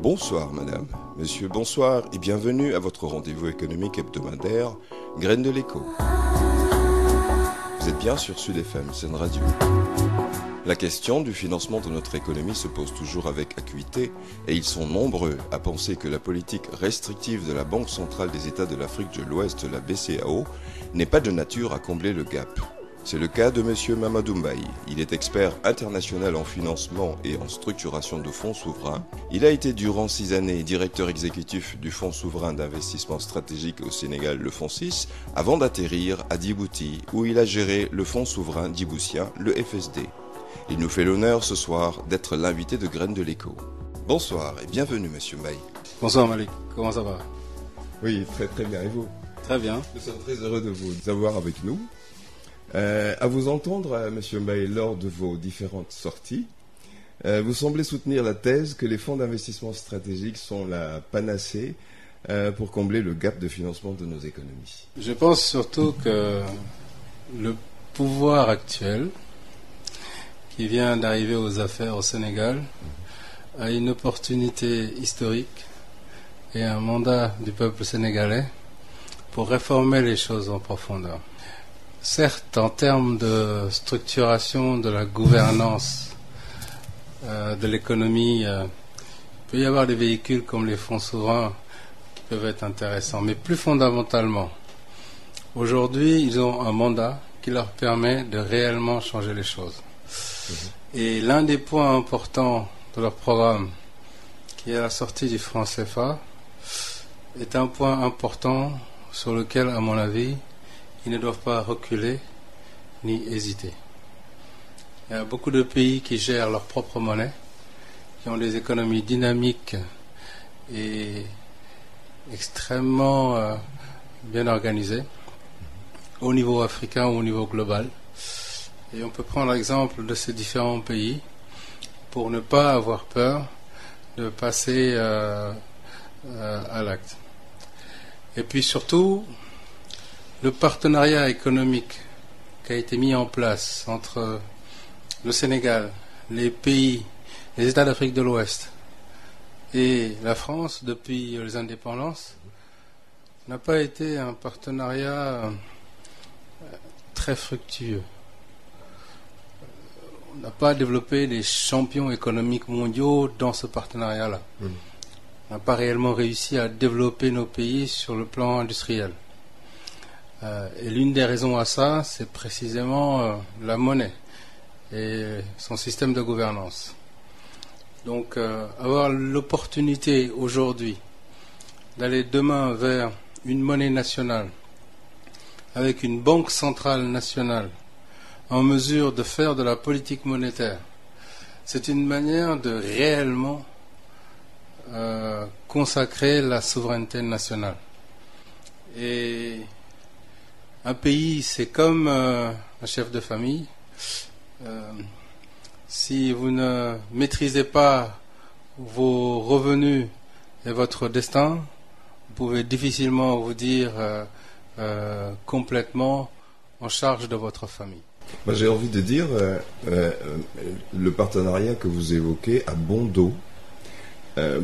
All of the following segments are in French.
Bonsoir madame, monsieur, bonsoir et bienvenue à votre rendez-vous économique hebdomadaire Graines de l'écho. Vous êtes bien sur Sud FM, Sen Radio. La question du financement de notre économie se pose toujours avec acuité et ils sont nombreux à penser que la politique restrictive de la Banque centrale des États de l'Afrique de l'Ouest, la BCAO, n'est pas de nature à combler le gap. C'est le cas de M. Mamadou Mbaye. Il est expert international en financement et en structuration de fonds souverains. Il a été durant 6 années directeur exécutif du Fonds souverain d'investissement stratégique au Sénégal, le Fonds 6, avant d'atterrir à Djibouti, où il a géré le Fonds souverain djiboutien, le FSD. Il nous fait l'honneur ce soir d'être l'invité de Graines de l'écho. Bonsoir et bienvenue M. Mbaye. Bonsoir Malik, comment ça va? Oui, très très bien. Et vous? Très bien. Nous sommes très heureux de vous avoir avec nous. À vous entendre, M. Mbaye, lors de vos différentes sorties, vous semblez soutenir la thèse que les fonds d'investissement stratégique sont la panacée pour combler le gap de financement de nos économies. Je pense surtout que le pouvoir actuel, qui vient d'arriver aux affaires au Sénégal, a une opportunité historique et un mandat du peuple sénégalais pour réformer les choses en profondeur. Certes, en termes de structuration de la gouvernance de l'économie, il peut y avoir des véhicules comme les fonds souverains qui peuvent être intéressants. Mais plus fondamentalement, aujourd'hui, ils ont un mandat qui leur permet de réellement changer les choses. Et l'un des points importants de leur programme, qui est la sortie du franc CFA, est un point important sur lequel, à mon avis, ils ne doivent pas reculer ni hésiter. Il y a beaucoup de pays qui gèrent leur propre monnaie, qui ont des économies dynamiques et extrêmement bien organisées, au niveau africain ou au niveau global. Et on peut prendre l'exemple de ces différents pays pour ne pas avoir peur de passer à l'acte. Et puis surtout, le partenariat économique qui a été mis en place entre le Sénégal, les pays, les États d'Afrique de l'Ouest et la France depuis les indépendances n'a pas été un partenariat très fructueux. On n'a pas développé des champions économiques mondiaux dans ce partenariat-là. On n'a pas réellement réussi à développer nos pays sur le plan industriel. Et l'une des raisons à ça, c'est précisément la monnaie et son système de gouvernance. Donc, avoir l'opportunité aujourd'hui d'aller demain vers une monnaie nationale, avec une banque centrale nationale, en mesure de faire de la politique monétaire, c'est une manière de réellement consacrer la souveraineté nationale. Et un pays, c'est comme un chef de famille. Si vous ne maîtrisez pas vos revenus et votre destin, vous pouvez difficilement vous dire complètement en charge de votre famille. Moi, j'ai envie de dire, le partenariat que vous évoquez a bon dos.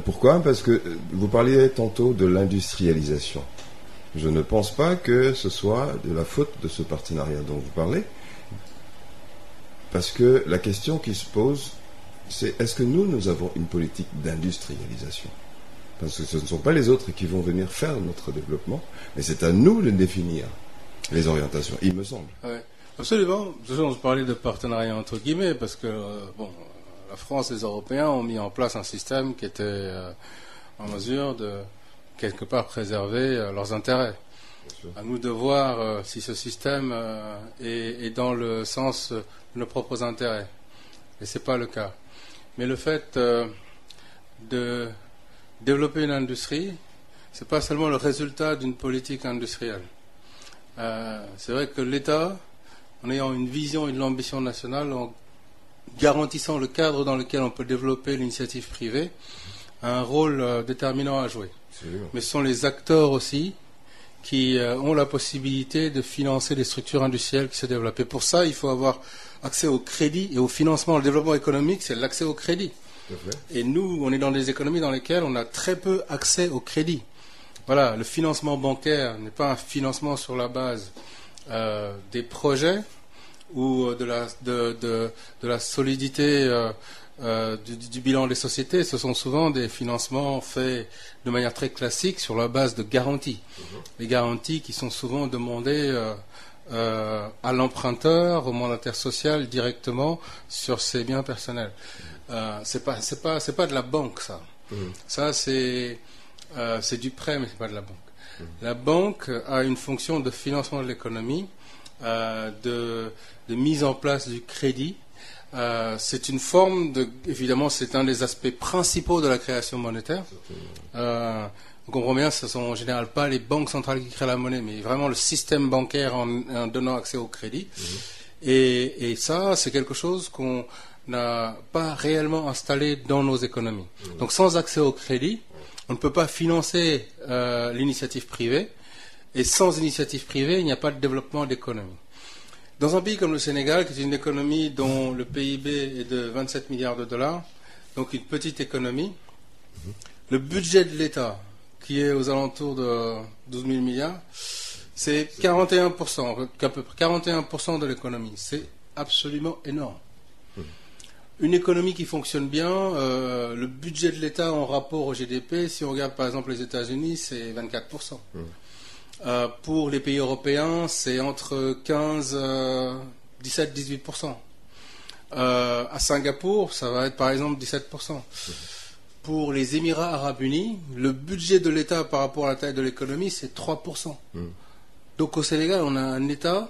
Pourquoi? Parce que vous parliez tantôt de l'industrialisation. Je ne pense pas que ce soit de la faute de ce partenariat dont vous parlez. Parce que la question qui se pose, c'est est-ce que nous avons une politique d'industrialisation? Parce que ce ne sont pas les autres qui vont venir faire notre développement, mais c'est à nous de définir les orientations, il me semble. Ouais, absolument. De toute façon, je parlais de partenariat entre guillemets, parce que la France et les Européens ont mis en place un système qui était en mesure de quelque part préserver leurs intérêts. À nous de voir si ce système est dans le sens de nos propres intérêts. Et ce n'est pas le cas. Mais le fait de développer une industrie, ce n'est pas seulement le résultat d'une politique industrielle. C'est vrai que l'État, en ayant une vision et une ambition nationale, en garantissant le cadre dans lequel on peut développer l'initiative privée, a un rôle déterminant à jouer. Mais ce sont les acteurs aussi qui ont la possibilité de financer les structures industrielles qui se développent. Et pour ça, il faut avoir accès au crédit et au financement. Le développement économique, c'est l'accès au crédit. Et nous, on est dans des économies dans lesquelles on a très peu accès au crédit. Voilà, le financement bancaire n'est pas un financement sur la base des projets ou de la solidité du bilan des sociétés. Ce sont souvent des financements faits de manière très classique sur la base de garanties. Les garanties qui sont souvent demandées à l'emprunteur, au mandataire social directement sur ses biens personnels. C'est pas de la banque, ça. Ça c'est du prêt, mais c'est pas de la banque. La banque a une fonction de financement de l'économie, de mise en place du crédit. C'est une forme évidemment, c'est un des aspects principaux de la création monétaire. On comprend bien, ce sont en général pas les banques centrales qui créent la monnaie, mais vraiment le système bancaire en donnant accès au crédit. Et ça, c'est quelque chose qu'on n'a pas réellement installé dans nos économies. Donc sans accès au crédit, on ne peut pas financer l'initiative privée, et sans initiative privée, il n'y a pas de développement d'économie. Dans un pays comme le Sénégal, qui est une économie dont le PIB est de 27 milliards de dollars, donc une petite économie, le budget de l'État, qui est aux alentours de 12 000 milliards, c'est 41%, à peu près 41% de l'économie. C'est absolument énorme. Une économie qui fonctionne bien, le budget de l'État en rapport au GDP, si on regarde par exemple les États-Unis, c'est 24%. Pour les pays européens, c'est entre 17-18%. À Singapour, ça va être par exemple 17%. Pour les Émirats arabes unis, le budget de l'État par rapport à la taille de l'économie, c'est 3%. Donc au Sénégal, on a un État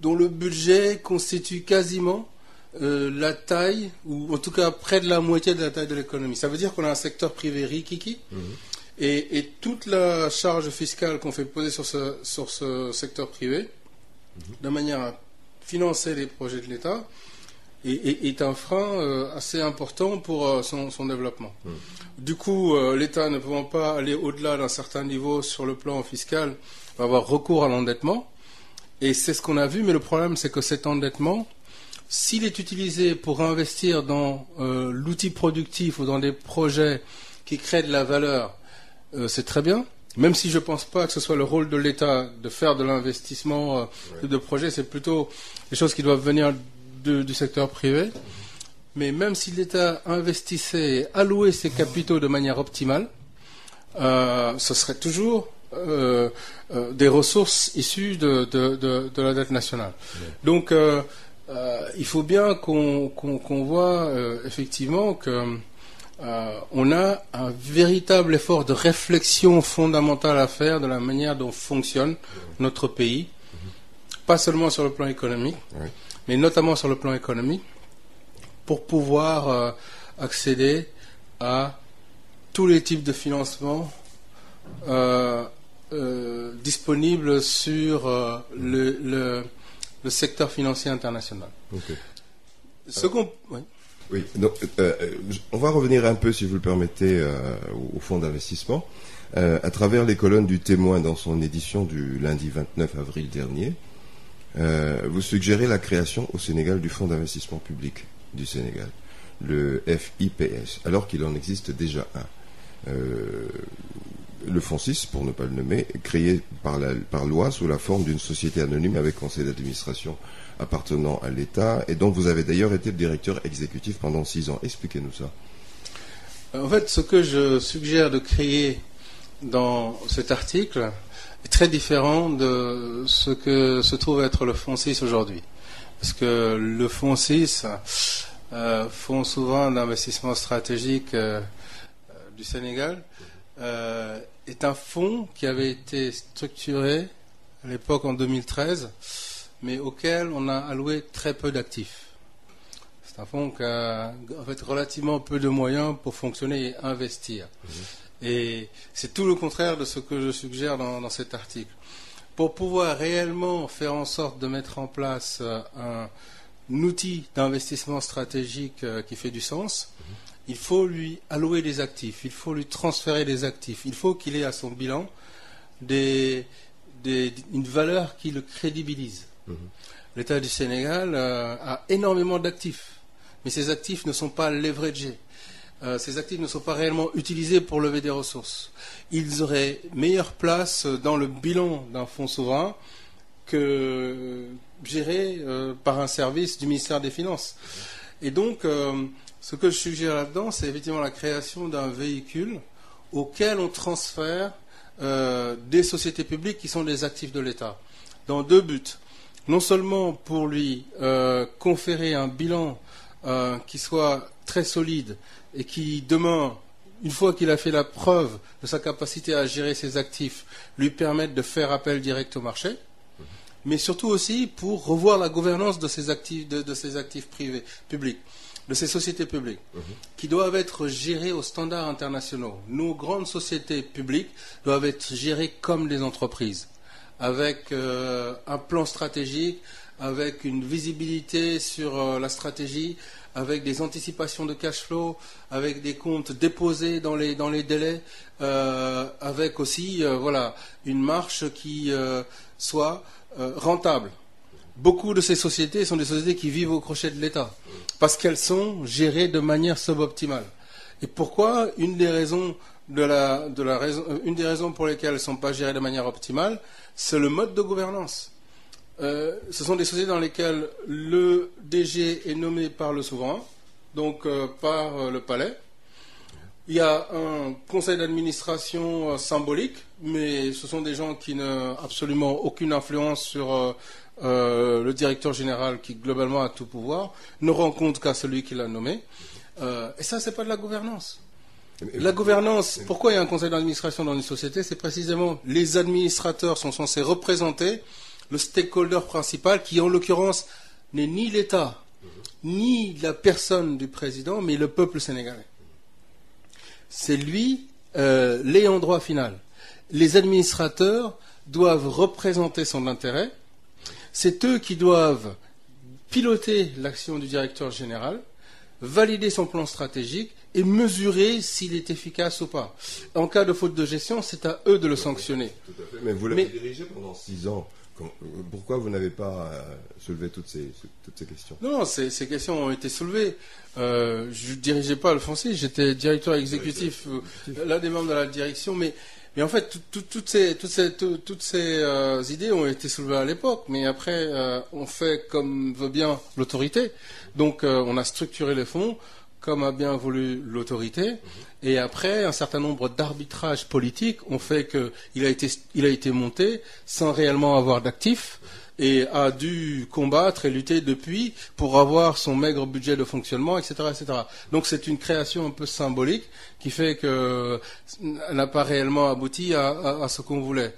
dont le budget constitue quasiment la taille, ou en tout cas près de la moitié de la taille de l'économie. Ça veut dire qu'on a un secteur privé rikiki, et toute la charge fiscale qu'on fait poser sur ce secteur privé, de manière à financer les projets de l'État, est un frein assez important pour son développement. Du coup, l'État ne pouvant pas aller au-delà d'un certain niveau sur le plan fiscal, va avoir recours à l'endettement, et c'est ce qu'on a vu, mais le problème c'est que cet endettement, s'il est utilisé pour investir dans l'outil productif ou dans des projets qui créent de la valeur, c'est très bien. Même si je ne pense pas que ce soit le rôle de l'État de faire de l'investissement de projets, c'est plutôt des choses qui doivent venir du secteur privé. Mais même si l'État investissait et allouait ses capitaux de manière optimale, ce serait toujours des ressources issues de la dette nationale. Donc, il faut bien qu'on voit effectivement que on a un véritable effort de réflexion fondamentale à faire de la manière dont fonctionne notre pays, pas seulement sur le plan économique, mais notamment sur le plan économique, pour pouvoir accéder à tous les types de financement disponibles sur le secteur financier international. Oui, donc, on va revenir un peu, si vous le permettez, au fonds d'investissement. À travers les colonnes du Témoin dans son édition du lundi 29 avril dernier, vous suggérez la création au Sénégal du fonds d'investissement public du Sénégal, le FIPS, alors qu'il en existe déjà un. Le FONSIS, pour ne pas le nommer, créé par loi sous la forme d'une société anonyme avec conseil d'administration appartenant à l'État, et dont vous avez d'ailleurs été le directeur exécutif pendant 6 ans. Expliquez-nous ça. En fait, ce que je suggère de créer dans cet article est très différent de ce que se trouve être le FONSIS aujourd'hui. Parce que le FONSIS, Fonds souverain d'investissement stratégique du Sénégal, est un fonds qui avait été structuré à l'époque en 2013, mais auquel on a alloué très peu d'actifs. C'est un fonds qui a en fait relativement peu de moyens pour fonctionner et investir. Et c'est tout le contraire de ce que je suggère dans cet article. Pour pouvoir réellement faire en sorte de mettre en place un outil d'investissement stratégique qui fait du sens, il faut lui allouer des actifs, il faut lui transférer des actifs, il faut qu'il ait à son bilan une valeur qui le crédibilise. L'État du Sénégal a énormément d'actifs, mais ces actifs ne sont pas leveragés. ces actifs ne sont pas réellement utilisés pour lever des ressources. Ils auraient meilleure place dans le bilan d'un fonds souverain que géré par un service du ministère des Finances. Et donc, ce que je suggère là-dedans, c'est effectivement la création d'un véhicule auquel on transfère des sociétés publiques qui sont des actifs de l'État, dans deux buts. Non seulement pour lui conférer un bilan qui soit très solide et qui, demain, une fois qu'il a fait la preuve de sa capacité à gérer ses actifs, lui permette de faire appel direct au marché, mais surtout aussi pour revoir la gouvernance de ces actifs, de ces actifs privés, publics, de ces sociétés publiques, qui doivent être gérées aux standards internationaux. Nos grandes sociétés publiques doivent être gérées comme des entreprises, avec un plan stratégique, avec une visibilité sur la stratégie, avec des anticipations de cash flow, avec des comptes déposés dans les délais, avec aussi une marche qui soit rentable. Beaucoup de ces sociétés sont des sociétés qui vivent au crochet de l'État, parce qu'elles sont gérées de manière suboptimale. Et pourquoi? Une des raisons pour lesquelles elles ne sont pas gérées de manière optimale, c'est le mode de gouvernance. Ce sont des sociétés dans lesquelles le DG est nommé par le souverain, donc par le palais. Il y a un conseil d'administration symbolique, mais ce sont des gens qui n'ont absolument aucune influence sur le directeur général qui globalement a tout pouvoir, ne rend compte qu'à celui qui l'a nommé. Et ça, c'est pas de la gouvernance. La gouvernance, pourquoi il y a un conseil d'administration dans une société? C'est précisément les administrateurs sont censés représenter le stakeholder principal qui, en l'occurrence, n'est ni l'État, ni la personne du président, mais le peuple sénégalais. C'est lui l'ayant droit final. Les administrateurs doivent représenter son intérêt. C'est eux qui doivent piloter l'action du directeur général, valider son plan stratégique et mesurer s'il est efficace ou pas. En cas de faute de gestion, c'est à eux de le sanctionner. Tout à fait. Mais vous l'avez dirigé pendant 6 ans. Pourquoi vous n'avez pas soulevé toutes ces questions? Non, ces questions ont été soulevées. Je ne dirigeais pas le foncier, j'étais directeur exécutif, l'un des membres de la direction, mais en fait, toutes ces idées ont été soulevées à l'époque, mais après, on fait comme veut bien l'autorité. Donc, on a structuré les fonds comme a bien voulu l'autorité, et après, un certain nombre d'arbitrages politiques ont fait qu'il a été monté sans réellement avoir d'actifs, et a dû combattre et lutter depuis pour avoir son maigre budget de fonctionnement, etc., etc. Donc c'est une création un peu symbolique qui fait qu'elle n'a pas réellement abouti à ce qu'on voulait.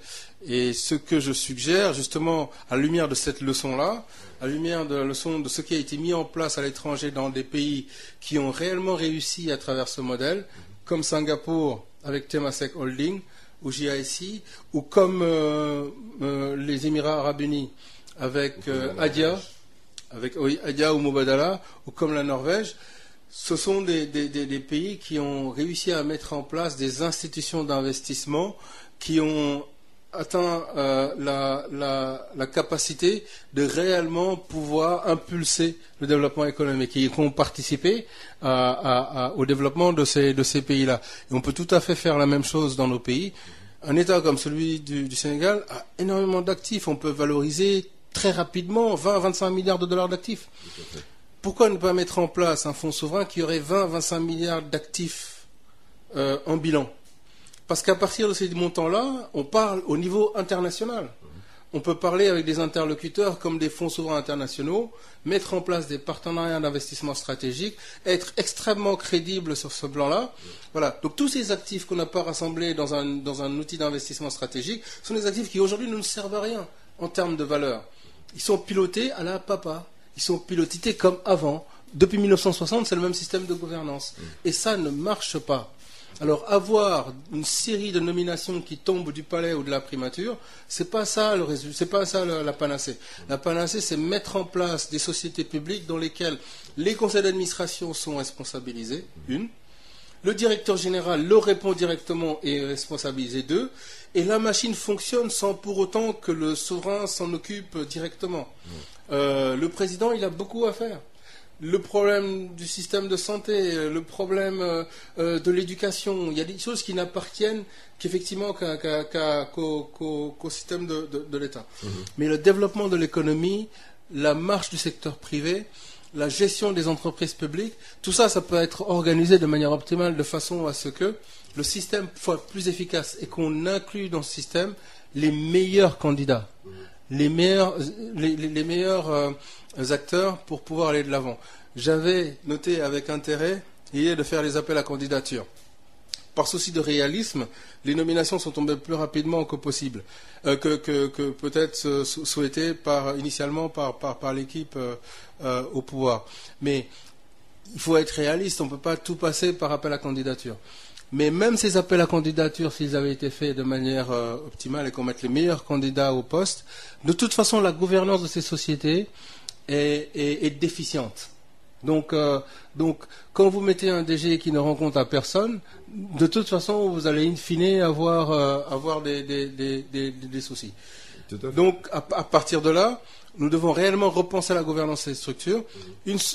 Et ce que je suggère, justement, à la lumière de cette leçon-là, à la lumière de la leçon de ce qui a été mis en place à l'étranger dans des pays qui ont réellement réussi à travers ce modèle, comme Singapour avec Temasek Holding, ou GIC, ou comme les Émirats Arabes Unis avec Adia, Adia ou Mubadala, ou comme la Norvège, ce sont des pays qui ont réussi à mettre en place des institutions d'investissement qui ont atteint la capacité de réellement pouvoir impulser le développement économique, qui ont participé au développement de ces pays-là. Et on peut tout à fait faire la même chose dans nos pays. Un État comme celui du Sénégal a énormément d'actifs. On peut valoriser très rapidement 20-25 milliards de dollars d'actifs. Pourquoi ne pas mettre en place un fonds souverain qui aurait 20-25 milliards d'actifs en bilan? Parce qu'à partir de ces montants-là, on parle au niveau international. On peut parler avec des interlocuteurs comme des fonds souverains internationaux, mettre en place des partenariats d'investissement stratégique, être extrêmement crédible sur ce plan-là. Voilà. Donc tous ces actifs qu'on n'a pas rassemblés dans un outil d'investissement stratégique sont des actifs qui aujourd'hui ne nous servent à rien en termes de valeur. Ils sont pilotés à la papa. Ils sont pilotés comme avant. Depuis 1960, c'est le même système de gouvernance. Et ça ne marche pas. Alors, avoir une série de nominations qui tombent du palais ou de la primature, c'est pas ça le résultat, c'est pas ça la panacée. La panacée, c'est mettre en place des sociétés publiques dans lesquelles les conseils d'administration sont responsabilisés, le directeur général leur répond directement et est responsabilisé, et la machine fonctionne sans pour autant que le souverain s'en occupe directement. Le président, il a beaucoup à faire. le problème du système de santé, le problème de l'éducation. Il y a des choses qui n'appartiennent qu'effectivement qu'au système de l'État. Mais le développement de l'économie, la marche du secteur privé, la gestion des entreprises publiques, tout ça, ça peut être organisé de manière optimale de façon à ce que le système soit plus efficace et qu'on inclue dans ce système les meilleurs candidats, les meilleurs acteurs pour pouvoir aller de l'avant. J'avais noté avec intérêt hier de faire les appels à candidature. Par souci de réalisme, les nominations sont tombées plus rapidement que possible, que peut-être souhaité initialement par l'équipe au pouvoir. Mais il faut être réaliste, on ne peut pas tout passer par appel à candidature. Mais même ces appels à candidature, s'ils avaient été faits de manière optimale et qu'on mette les meilleurs candidats au poste, de toute façon, la gouvernance de ces sociétés est déficiente. Donc, quand vous mettez un DG qui ne rend compte à personne, de toute façon, vous allez in fine avoir des soucis. Donc, à partir de là, nous devons réellement repenser la gouvernance des structures.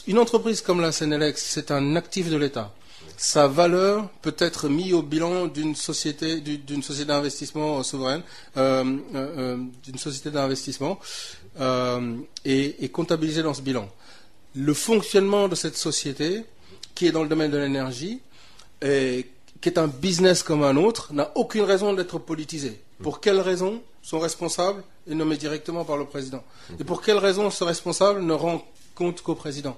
Une entreprise comme la Sénélec, c'est un actif de l'État. Sa valeur peut être mise au bilan d'une société d'investissement souveraine, d'une société d'investissement, et comptabilisée dans ce bilan. Le fonctionnement de cette société, qui est dans le domaine de l'énergie, qui est un business comme un autre, n'a aucune raison d'être politisé. Pour quelles raisons son responsable est nommé directement par le président? Et pour quelles raisons ce responsable ne rend compte qu'au président,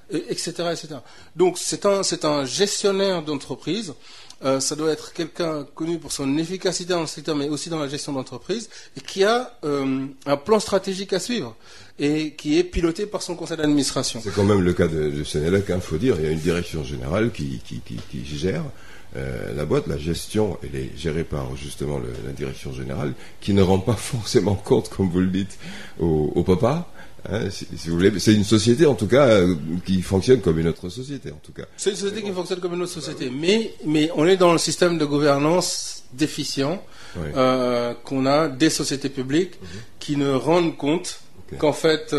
etc., etc. Donc c'est un gestionnaire d'entreprise. Ça doit être quelqu'un connu pour son efficacité dans le secteur, mais aussi dans la gestion d'entreprise, et qui a un plan stratégique à suivre et qui est piloté par son conseil d'administration. C'est quand même le cas de Sénélec, il faut dire. Il y a une direction générale qui gère la boîte, la gestion, elle est gérée par justement la direction générale, qui ne rend pas forcément compte, comme vous le dites, au papa. Si vous voulez, c'est une société en tout cas qui fonctionne comme une autre société en tout cas. C'est une société qui fonctionne comme une autre société, mais on est dans le système de gouvernance déficient qu'on a des sociétés publiques qui ne rendent compte qu'en fait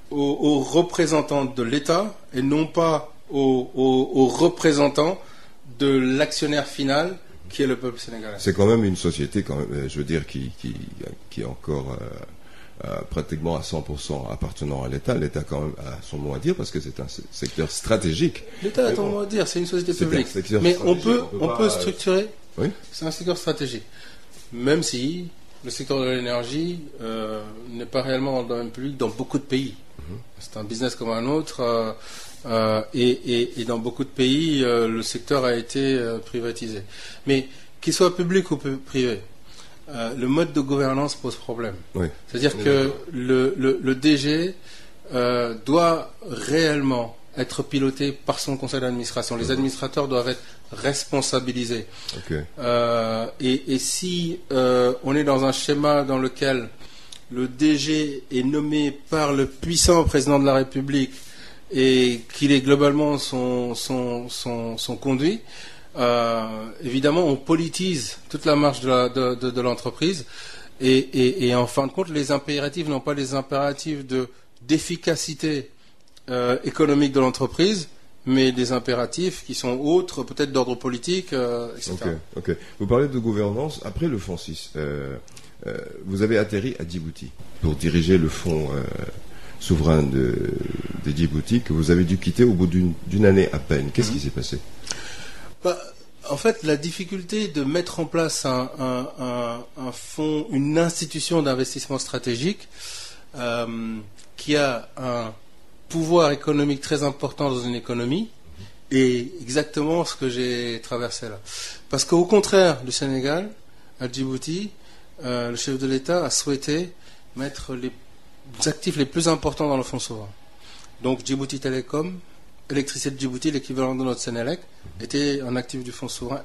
aux représentants de l'État et non pas aux représentants de l'actionnaire final qui est le peuple sénégalais. C'est quand même une société, je veux dire, qui est encore pratiquement à 100% appartenant à l'État. L'État quand même a son mot à dire parce que c'est un secteur stratégique. L'État a son mot à dire, c'est une société publique. Mais on peut structurer. Oui. C'est un secteur stratégique. Même si le secteur de l'énergie n'est pas réellement dans le domaine public dans beaucoup de pays. C'est un business comme un autre. Et dans beaucoup de pays, le secteur a été privatisé. Mais qu'il soit public ou privé, le mode de gouvernance pose problème. Oui. C'est-à-dire que le DG doit réellement être piloté par son conseil d'administration. Les administrateurs doivent être responsabilisés. Okay. Et si on est dans un schéma dans lequel le DG est nommé par le puissant président de la République et qu'il est globalement son conduit, évidemment, on politise toute la marche de l'entreprise et en fin de compte, les impératifs n'ont pas les impératifs d'efficacité économique de l'entreprise, mais des impératifs qui sont autres, peut-être d'ordre politique, etc. Ok. Vous parlez de gouvernance. Après le fonds 6, vous avez atterri à Djibouti pour diriger le fonds souverain de Djibouti que vous avez dû quitter au bout d'une année à peine. Qu'est-ce qui s'est passé? En fait, la difficulté de mettre en place un fonds, une institution d'investissement stratégique qui a un pouvoir économique très important dans une économie est exactement ce que j'ai traversé là. Parce qu'au contraire du Sénégal, à Djibouti, le chef de l'État a souhaité mettre les actifs les plus importants dans le fonds souverain. Donc Djibouti Télécom, Électricité de Djibouti, l'équivalent de notre Sénélec, est un actif du fonds souverain.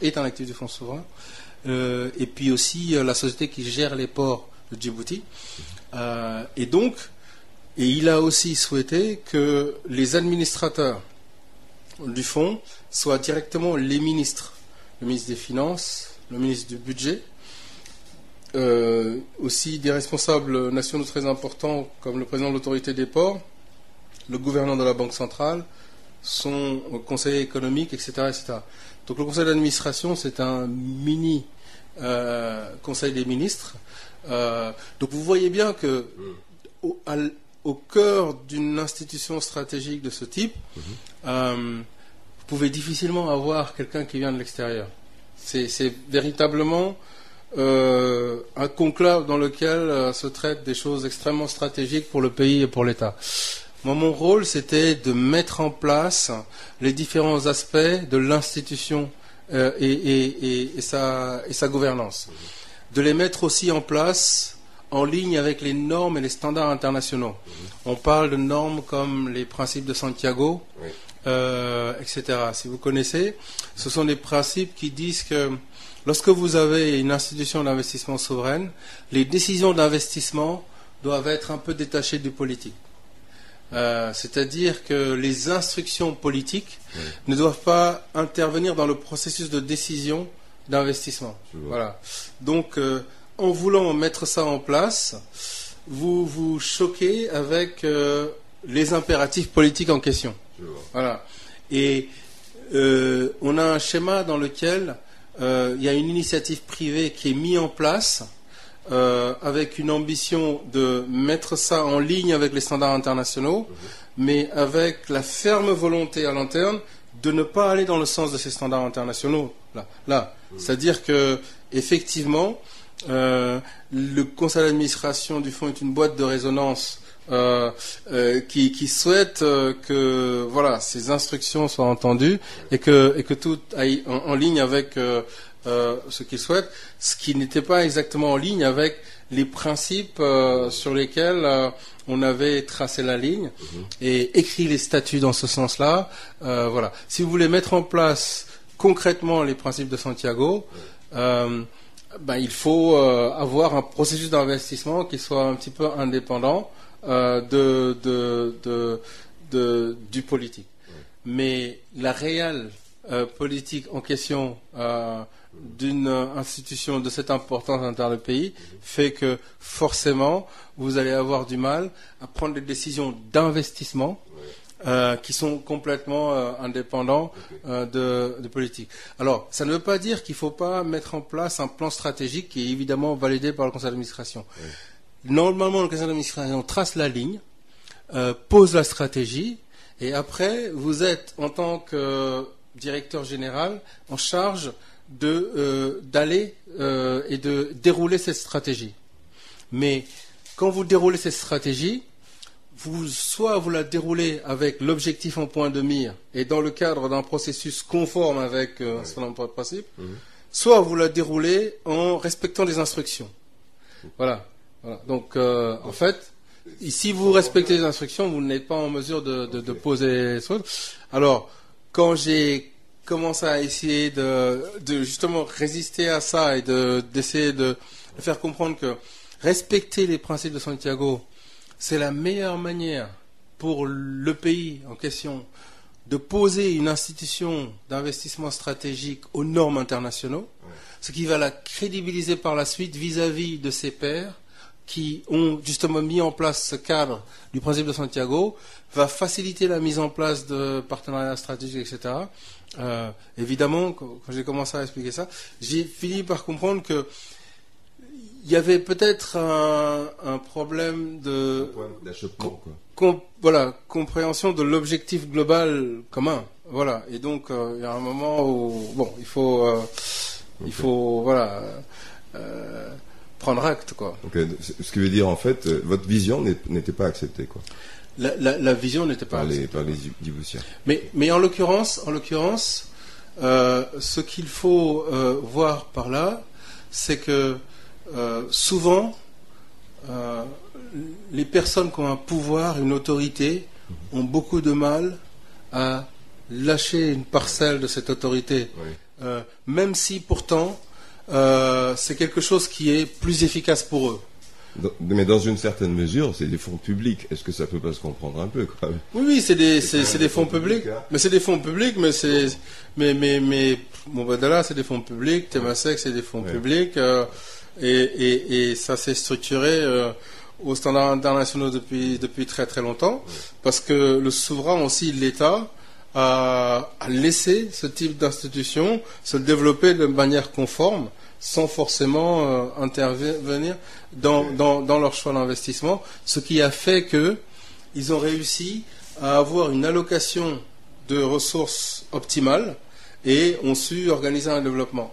Et puis aussi la société qui gère les ports de Djibouti. Et il a aussi souhaité que les administrateurs du fonds soient directement les ministres. Le ministre des Finances, le ministre du Budget, aussi des responsables nationaux très importants comme le président de l'autorité des ports le gouverneur de la Banque centrale, son conseiller économique, etc., etc. Donc le conseil d'administration, c'est un mini conseil des ministres. Donc vous voyez bien que au cœur d'une institution stratégique de ce type, vous pouvez difficilement avoir quelqu'un qui vient de l'extérieur. C'est véritablement un conclave dans lequel se traitent des choses extrêmement stratégiques pour le pays et pour l'État. Moi, mon rôle, c'était de mettre en place les différents aspects de l'institution et sa gouvernance. De les mettre aussi en place en ligne avec les normes et les standards internationaux. On parle de normes comme les principes de Santiago, etc. Si vous connaissez, ce sont des principes qui disent que lorsque vous avez une institution d'investissement souveraine, les décisions d'investissement doivent être un peu détachées du politique. C'est-à-dire que les instructions politiques ne doivent pas intervenir dans le processus de décision d'investissement. Voilà. Donc, en voulant mettre ça en place, vous vous choquez avec les impératifs politiques en question. Voilà. Et on a un schéma dans lequel il y a une initiative privée qui est mise en place avec une ambition de mettre ça en ligne avec les standards internationaux, mais avec la ferme volonté à l'interne de ne pas aller dans le sens de ces standards internationaux. C'est-à-dire que effectivement, le conseil d'administration du fonds est une boîte de résonance qui souhaite que voilà, ces instructions soient entendues et que tout aille en ligne avec ce qu'il souhaite, ce qui n'était pas exactement en ligne avec les principes sur lesquels on avait tracé la ligne et écrit les statuts dans ce sens-là. Voilà. Si vous voulez mettre en place concrètement les principes de Santiago, il faut avoir un processus d'investissement qui soit un petit peu indépendant du politique. Mais la réelle politique en question d'une institution de cette importance à l'intérieur du pays fait que forcément vous allez avoir du mal à prendre des décisions d'investissement qui sont complètement indépendants de politique. Alors, ça ne veut pas dire qu'il ne faut pas mettre en place un plan stratégique qui est évidemment validé par le conseil d'administration. Normalement, le conseil d'administration trace la ligne, pose la stratégie, et après, vous êtes, en tant que directeur général, en charge d'aller et de dérouler cette stratégie. Mais quand vous déroulez cette stratégie, soit vous la déroulez avec l'objectif en point de mire et dans le cadre d'un processus conforme avec un certain nombre de principes, soit vous la déroulez en respectant les instructions. Voilà. Donc, en fait, si vous respectez les instructions, vous n'êtes pas en mesure de poser les choses. Alors, quand j'ai commencé à essayer de justement résister à ça et d'essayer de faire comprendre que respecter les principes de Santiago, c'est la meilleure manière pour le pays en question de poser une institution d'investissement stratégique aux normes internationaux, ce qui va la crédibiliser par la suite vis-à-vis de ses pairs qui ont justement mis en place ce cadre du principe de Santiago, va faciliter la mise en place de partenariats stratégiques, etc. Évidemment, quand j'ai commencé à expliquer ça, j'ai fini par comprendre que il y avait peut-être un problème compréhension de l'objectif global commun. Voilà. Et donc, il y a un moment où, il faut prendre acte, quoi. Okay. Ce qui veut dire, en fait, votre vision n'était pas acceptée, quoi. La vision n'était pas acceptée. Par les Djiboutiens. Mais en l'occurrence, ce qu'il faut voir par là, c'est que souvent, les personnes qui ont un pouvoir, une autorité, ont beaucoup de mal à lâcher une parcelle de cette autorité. Même si pourtant, c'est quelque chose qui est plus efficace pour eux. Mais dans une certaine mesure, c'est des fonds publics. Est-ce que ça peut pas se comprendre un peu, quand même? Oui, c'est des fonds publics. Mais c'est des fonds publics, mais Mubadala, c'est des fonds publics. Temasek, c'est des fonds publics. Et ça s'est structuré aux standards internationaux depuis très très longtemps, parce que le souverain aussi, l'État, a laissé ce type d'institution se développer de manière conforme, sans forcément intervenir dans leur choix d'investissement, ce qui a fait que ils ont réussi à avoir une allocation de ressources optimales et ont su organiser un développement.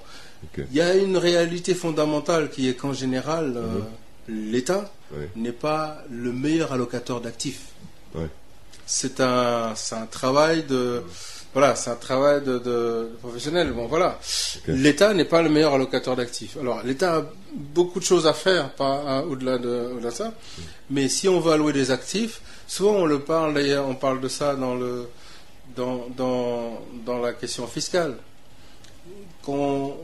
Okay. Il y a une réalité fondamentale qui est qu'en général, l'État n'est pas le meilleur allocateur d'actifs. C'est un travail de professionnel. Bon, voilà. Okay. L'État n'est pas le meilleur allocateur d'actifs. Alors, l'État a beaucoup de choses à faire, au-delà de ça. Mais si on veut allouer des actifs, souvent on parle de ça dans la question fiscale. Quand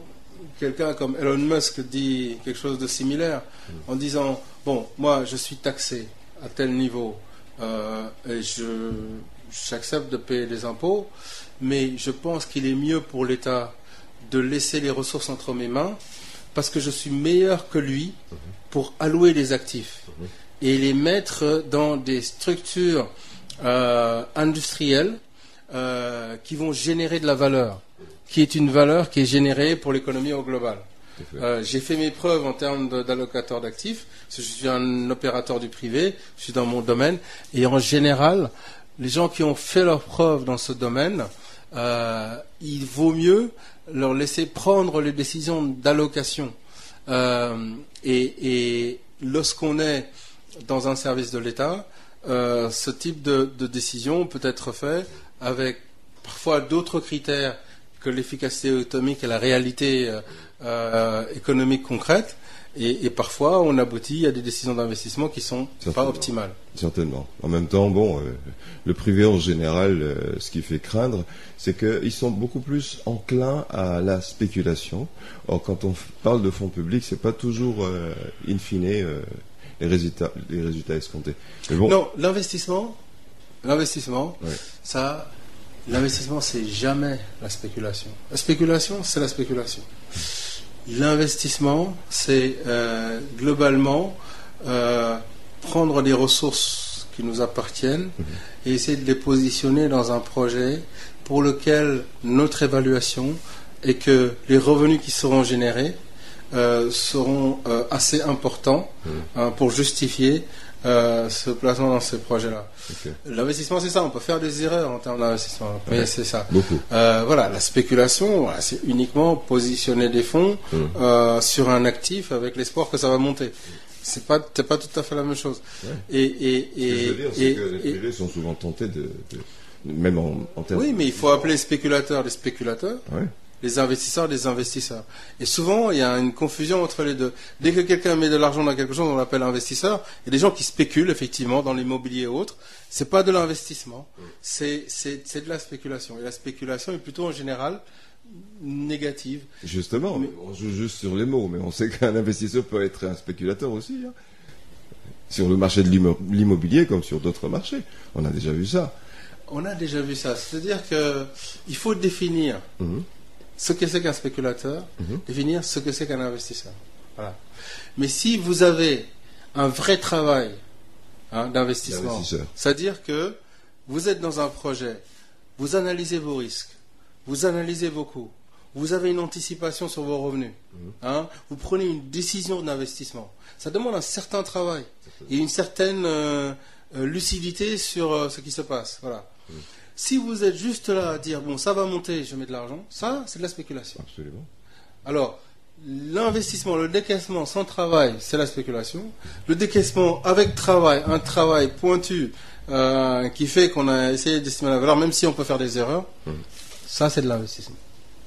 quelqu'un comme Elon Musk dit quelque chose de similaire, en disant, bon, moi je suis taxé à tel niveau, et j'accepte de payer des impôts, mais je pense qu'il est mieux pour l'État de laisser les ressources entre mes mains, parce que je suis meilleur que lui pour allouer les actifs et les mettre dans des structures industrielles qui vont générer de la valeur, qui est une valeur qui est générée pour l'économie au global. J'ai fait mes preuves en termes d'allocateur d'actifs, parce que je suis un opérateur du privé, je suis dans mon domaine, et en général, les gens qui ont fait leurs preuves dans ce domaine, il vaut mieux leur laisser prendre les décisions d'allocation. Et lorsqu'on est dans un service de l'État, ce type de décision peut être fait avec parfois d'autres critères que l'efficacité économique et la réalité économique concrète. Et parfois, on aboutit à des décisions d'investissement qui sont pas optimales. Certainement. En même temps, bon, le privé en général, ce qui fait craindre, c'est qu'ils sont beaucoup plus enclins à la spéculation. Or, quand on parle de fonds publics, c'est pas toujours, in fine, les résultats escomptés. Mais bon. Non, l'investissement, l'investissement, c'est jamais la spéculation. La spéculation, c'est la spéculation. L'investissement, c'est globalement prendre des ressources qui nous appartiennent et essayer de les positionner dans un projet pour lequel notre évaluation est que les revenus qui seront générés seront assez importants pour justifier ce placement dans ces projets-là. Okay. L'investissement, c'est ça. On peut faire des erreurs en termes d'investissement, mais c'est ça. Beaucoup. Voilà, la spéculation, c'est uniquement positionner des fonds sur un actif avec l'espoir que ça va monter. C'est pas tout à fait la même chose. Ouais. Ce que je veux dire, c'est que les privés sont souvent tentés même en termes. Oui, mais il faut appeler les spéculateurs des spéculateurs. Ouais. Les investisseurs des investisseurs. Et souvent, il y a une confusion entre les deux. Dès que quelqu'un met de l'argent dans quelque chose, on l'appelle investisseur. Il y a des gens qui spéculent, effectivement, dans l'immobilier et autres. C'est pas de l'investissement. C'est de la spéculation. Et la spéculation est plutôt, en général, négative. Justement, on joue juste sur les mots, mais on sait qu'un investisseur peut être un spéculateur aussi. Hein. Sur le marché de l'immobilier, comme sur d'autres marchés. On a déjà vu ça. C'est-à-dire qu'il faut définir ce que c'est qu'un spéculateur, définir ce que c'est qu'un investisseur. Voilà. Mais si vous avez un vrai travail d'investissement, c'est-à-dire que vous êtes dans un projet, vous analysez vos risques, vous analysez vos coûts, vous avez une anticipation sur vos revenus, vous prenez une décision d'investissement. Ça demande un certain travail et une certaine lucidité sur ce qui se passe. Voilà. Si vous êtes juste là à dire, bon, ça va monter, je mets de l'argent, ça, c'est de la spéculation. Absolument. Alors, l'investissement, le décaissement sans travail, c'est la spéculation. Le décaissement avec travail, un travail pointu qui fait qu'on a essayé d'estimer la valeur, même si on peut faire des erreurs, ça, c'est de l'investissement.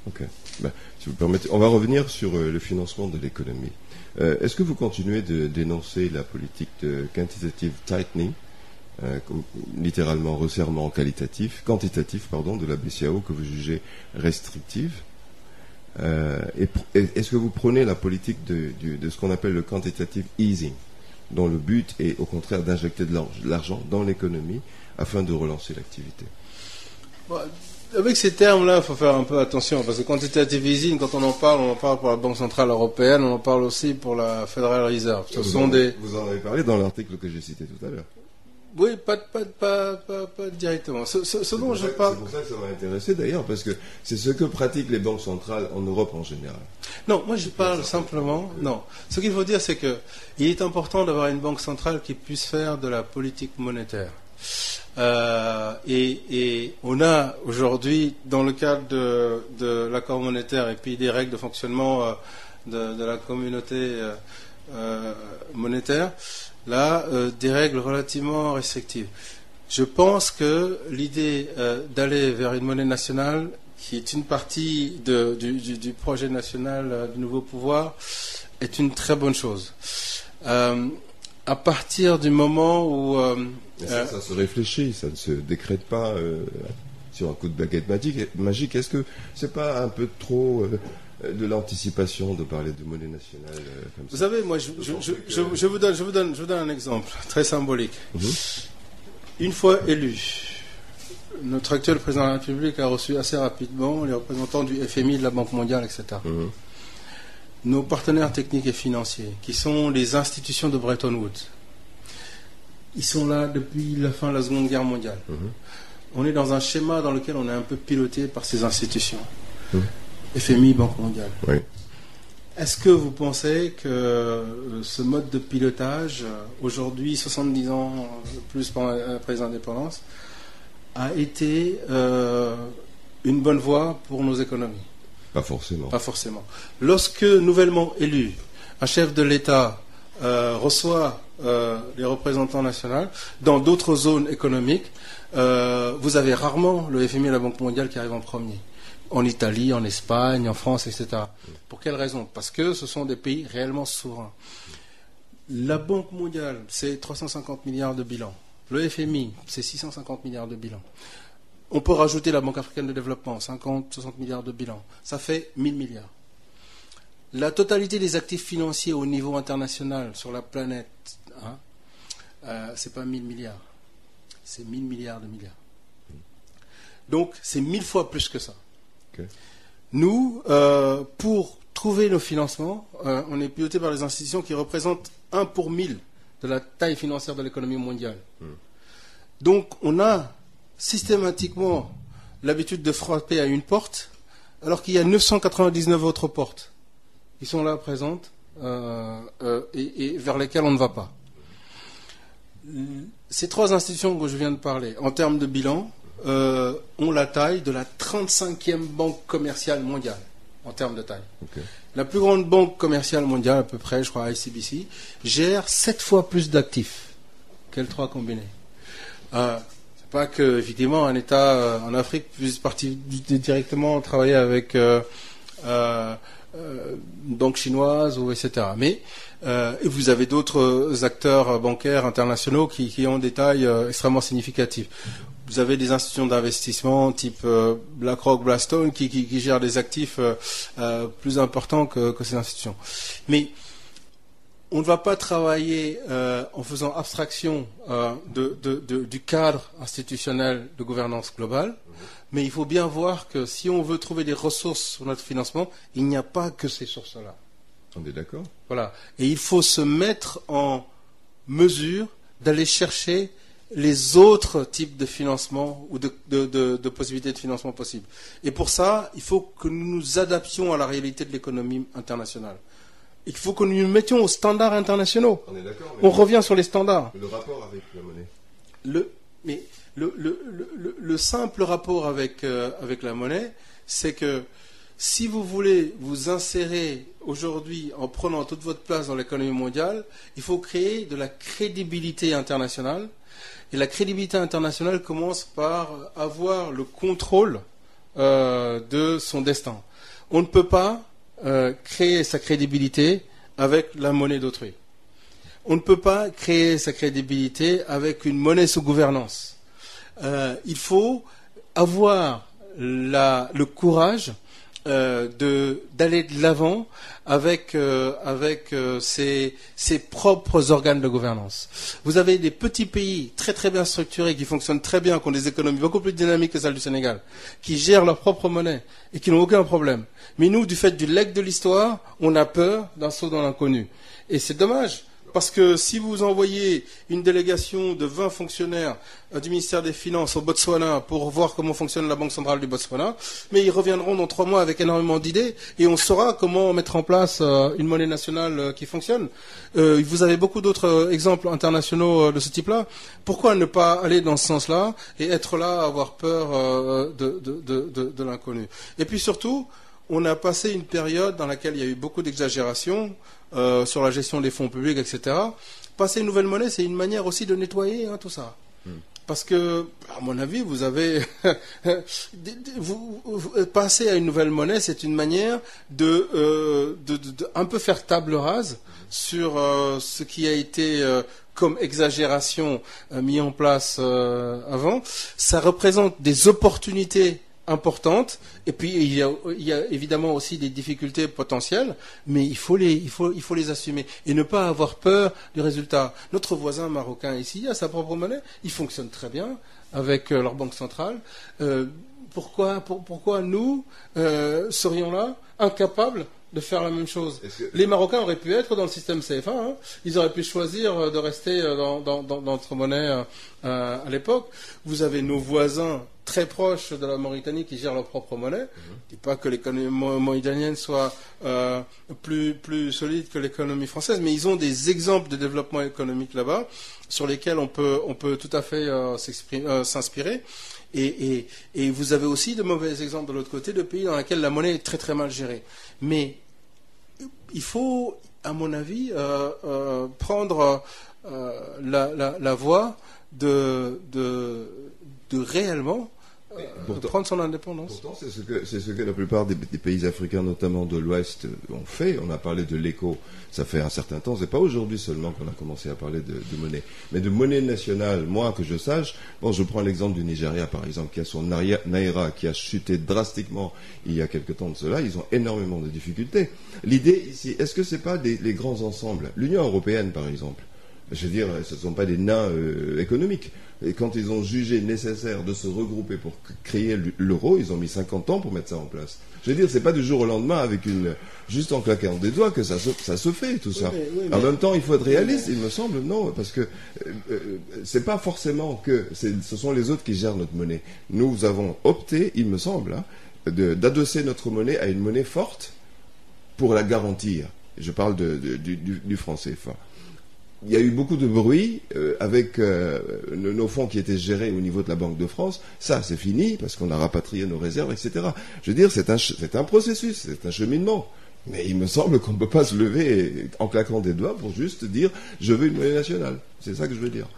Ok. Ben, si vous permettez, on va revenir sur le financement de l'économie. Est-ce que vous continuez de dénoncer la politique de quantitative tightening, littéralement resserrement quantitatif, de la BCAO que vous jugez restrictive est-ce que vous prenez la politique de ce qu'on appelle le quantitative easing, dont le but est au contraire d'injecter de l'argent dans l'économie afin de relancer l'activité? avec ces termes-là, il faut faire un peu attention, parce que quantitative easing, quand on en parle pour la Banque Centrale Européenne, on en parle aussi pour la Federal Reserve. Vous en avez parlé dans l'article que j'ai cité tout à l'heure. Oui, pas directement. Ce dont je parle... C'est pour ça que ça m'a intéressé d'ailleurs, parce que c'est ce que pratiquent les banques centrales en Europe en général. Non, moi je parle simplement... Non. Ce qu'il faut dire, c'est que il est important d'avoir une banque centrale qui puisse faire de la politique monétaire. Et on a aujourd'hui, dans le cadre de l'accord monétaire et puis des règles de fonctionnement de la communauté monétaire, là, des règles relativement restrictives. Je pense que l'idée d'aller vers une monnaie nationale, qui est une partie du projet national du nouveau pouvoir, est une très bonne chose. À partir du moment où... ça se réfléchit, ça ne se décrète pas sur un coup de baguette magique. Est-ce que c'est pas un peu trop de l'anticipation de parler de monnaie nationale comme ça? Vous savez, moi, je vous donne un exemple très symbolique. Une fois élu, notre actuel président de la République a reçu assez rapidement les représentants du FMI, de la Banque mondiale, etc. Nos partenaires techniques et financiers, qui sont les institutions de Bretton Woods, ils sont là depuis la fin de la Seconde Guerre mondiale. On est dans un schéma dans lequel on est un peu piloté par ces institutions. FMI, Banque mondiale. Oui. Est-ce que vous pensez que ce mode de pilotage, aujourd'hui, 70 ans plus après les indépendances, a été une bonne voie pour nos économies? Pas forcément. Pas forcément. Lorsque, nouvellement élu, un chef de l'État reçoit les représentants nationaux dans d'autres zones économiques, vous avez rarement le FMI et la Banque mondiale qui arrivent en premier. En Italie, en Espagne, en France, etc. Pour quelle raison? Parce que ce sont des pays réellement souverains. La Banque mondiale, c'est 350 milliards de bilan. Le FMI, c'est 650 milliards de bilan. On peut rajouter la Banque africaine de développement, 50, 60 milliards de bilan. Ça fait 1000 milliards. La totalité des actifs financiers au niveau international sur la planète, c'est pas 1000 milliards. C'est 1000 milliards de milliards. Donc, c'est 1000 fois plus que ça. Okay. Nous, pour trouver nos financements, on est piloté par les institutions qui représentent 1 pour 1000 de la taille financière de l'économie mondiale. Donc, on a systématiquement l'habitude de frapper à une porte, alors qu'il y a 999 autres portes qui sont là présentes et vers lesquelles on ne va pas. Ces trois institutions que je viens de parler, en termes de bilan, ont la taille de la 35e banque commerciale mondiale, en termes de taille. Okay. La plus grande banque commerciale mondiale, à peu près, je crois, ICBC, gère 7 fois plus d'actifs qu'elles trois combinées. C'est pas que, effectivement, un État en Afrique puisse partir directement travailler avec banque chinoise ou etc. Mais vous avez d'autres acteurs bancaires internationaux qui ont des tailles extrêmement significatives. Vous avez des institutions d'investissement type BlackRock, Blackstone qui gèrent des actifs plus importants que ces institutions. Mais on ne va pas travailler en faisant abstraction du cadre institutionnel de gouvernance globale, mais il faut bien voir que si on veut trouver des ressources sur notre financement, il n'y a pas que ces sources-là. On est d'accord. Voilà. Et il faut se mettre en mesure d'aller chercher les autres types de financement ou de possibilités de financement possibles. Et pour ça, il faut que nous nous adaptions à la réalité de l'économie internationale. Il faut que nous nous mettions aux standards internationaux. On est d'accord. On revient sur les standards. Le rapport avec la monnaie. Le simple rapport avec la monnaie, c'est que si vous voulez vous insérer aujourd'hui en prenant toute votre place dans l'économie mondiale, il faut créer de la crédibilité internationale. Et la crédibilité internationale commence par avoir le contrôle de son destin. On ne peut pas créer sa crédibilité avec la monnaie d'autrui. On ne peut pas créer sa crédibilité avec une monnaie sous gouvernance. Il faut avoir le courage de d'aller de l'avant avec ses propres organes de gouvernance. Vous avez des petits pays très très bien structurés qui fonctionnent très bien, qui ont des économies beaucoup plus dynamiques que celles du Sénégal, qui gèrent leur propre monnaie et qui n'ont aucun problème. Mais nous, du fait du legs de l'histoire, on a peur d'un saut dans l'inconnu. Et c'est dommage. Parce que si vous envoyez une délégation de 20 fonctionnaires du ministère des Finances au Botswana pour voir comment fonctionne la Banque centrale du Botswana, mais ils reviendront dans 3 mois avec énormément d'idées et on saura comment mettre en place une monnaie nationale qui fonctionne. Vous avez beaucoup d'autres exemples internationaux de ce type-là. Pourquoi ne pas aller dans ce sens-là et être là à avoir peur de l'inconnu? Et puis surtout, on a passé une période dans laquelle il y a eu beaucoup d'exagération sur la gestion des fonds publics, etc. Passer une nouvelle monnaie, c'est une manière aussi de nettoyer tout ça. Parce que, à mon avis, vous avez passer à une nouvelle monnaie, c'est une manière de un peu faire table rase sur ce qui a été comme exagération mis en place avant. Ça représente des opportunités importantes, et puis il y a évidemment aussi des difficultés potentielles, mais il faut les assumer et ne pas avoir peur du résultat. Notre voisin marocain ici a sa propre monnaie, il fonctionne très bien avec leur banque centrale. Pourquoi nous serions là incapables de faire la même chose? Les Marocains auraient pu être dans le système CFA, ils auraient pu choisir de rester dans notre monnaie à l'époque. Vous avez nos voisins très proches de la Mauritanie qui gèrent leur propre monnaie. Je ne dis pas que l'économie mauritanienne soit plus solide que l'économie française, mais ils ont des exemples de développement économique là-bas sur lesquels on peut tout à fait s'inspirer. Et vous avez aussi de mauvais exemples de l'autre côté, de pays dans lesquels la monnaie est très très mal gérée. Mais il faut, à mon avis, prendre la voie de réellement prendre son indépendance. Pourtant, c'est ce que la plupart des pays africains, notamment de l'Ouest, ont fait. On a parlé de l'éco, ça fait un certain temps. C'est pas aujourd'hui seulement qu'on a commencé à parler de monnaie, mais de monnaie nationale. Moi, que je sache, je prends l'exemple du Nigeria, par exemple, qui a son naira qui a chuté drastiquement il y a quelque temps de cela. Ils ont énormément de difficultés. L'idée ici, est-ce que c'est pas les grands ensembles? L'Union européenne, par exemple. Je veux dire, ce ne sont pas des nains économiques. Et quand ils ont jugé nécessaire de se regrouper pour créer l'euro, ils ont mis 50 ans pour mettre ça en place. Je veux dire, c'est pas du jour au lendemain avec juste en claquant des doigts que ça se fait, tout ça. Oui, en même temps, il faut être réaliste, il me semble, non, parce que c'est pas forcément que ce sont les autres qui gèrent notre monnaie. Nous avons opté, il me semble, d'adosser notre monnaie à une monnaie forte pour la garantir. Je parle du franc CFA. Il y a eu beaucoup de bruit avec nos fonds qui étaient gérés au niveau de la Banque de France. Ça, c'est fini parce qu'on a rapatrié nos réserves, etc. Je veux dire, c'est un processus, c'est un cheminement. Mais il me semble qu'on ne peut pas se lever en claquant des doigts pour juste dire « je veux une monnaie nationale ». C'est ça que je veux dire.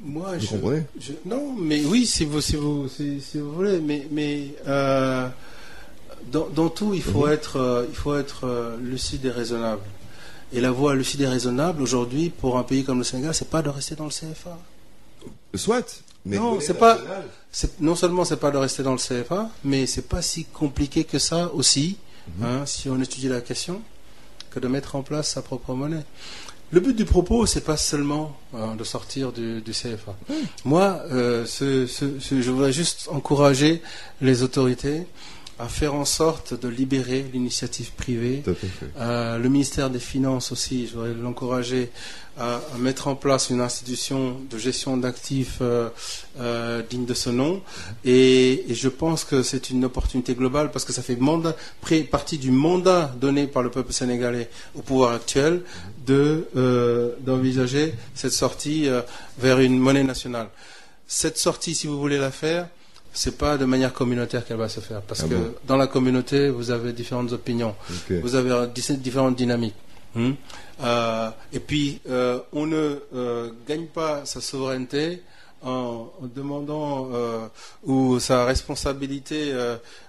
Moi, vous comprenez? Non, mais oui, si vous voulez. Mais dans tout, il faut être lucide et raisonnable. Et la voie lucide et raisonnable, aujourd'hui, pour un pays comme le Sénégal, c'est pas de rester dans le CFA. Soit, mais non, non seulement c'est pas de rester dans le CFA, mais c'est pas si compliqué que ça aussi, si on étudie la question, que de mettre en place sa propre monnaie. Le but du propos, c'est pas seulement de sortir du CFA. Moi, je voudrais juste encourager les autorités à faire en sorte de libérer l'initiative privée. Le ministère des Finances aussi, je voudrais l'encourager à mettre en place une institution de gestion d'actifs digne de ce nom. Et je pense que c'est une opportunité globale parce que ça fait partie du mandat donné par le peuple sénégalais au pouvoir actuel d'envisager cette sortie vers une monnaie nationale. Cette sortie, si vous voulez la faire, c'est pas de manière communautaire qu'elle va se faire, parce que dans la communauté, vous avez différentes opinions, vous avez différentes dynamiques. Et puis, on ne gagne pas sa souveraineté en demandant ou sa responsabilité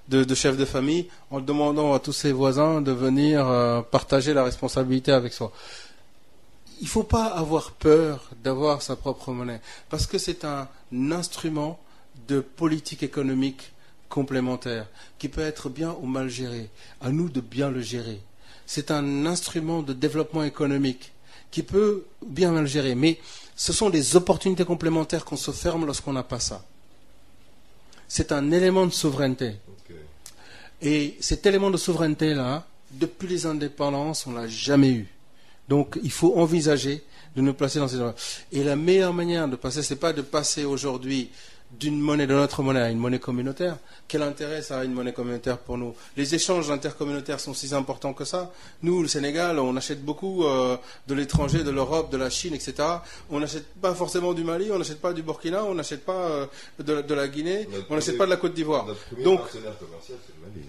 de chef de famille, en demandant à tous ses voisins de venir partager la responsabilité avec soi. Il ne faut pas avoir peur d'avoir sa propre monnaie, parce que c'est un instrument de politique économique complémentaire qui peut être bien ou mal géré. À nous de bien le gérer. C'est un instrument de développement économique qui peut bien mal gérer. Mais ce sont des opportunités complémentaires qu'on se ferme lorsqu'on n'a pas ça. C'est un élément de souveraineté. Okay. Et cet élément de souveraineté-là, depuis les indépendances, on ne l'a jamais eu. Donc il faut envisager de nous placer dans ces endroits. Et la meilleure manière de passer, ce n'est pas de passer aujourd'hui de notre monnaie à une monnaie communautaire. Quel intérêt ça a une monnaie communautaire pour nous? Les échanges intercommunautaires sont si importants que ça. Nous, le Sénégal, on achète beaucoup de l'étranger, de l'Europe, de la Chine, etc. On n'achète pas forcément du Mali, on n'achète pas du Burkina, on n'achète pas de la Guinée, on n'achète pas de la Côte d'Ivoire. Notre premier partenaire commercial, c'est le Mali.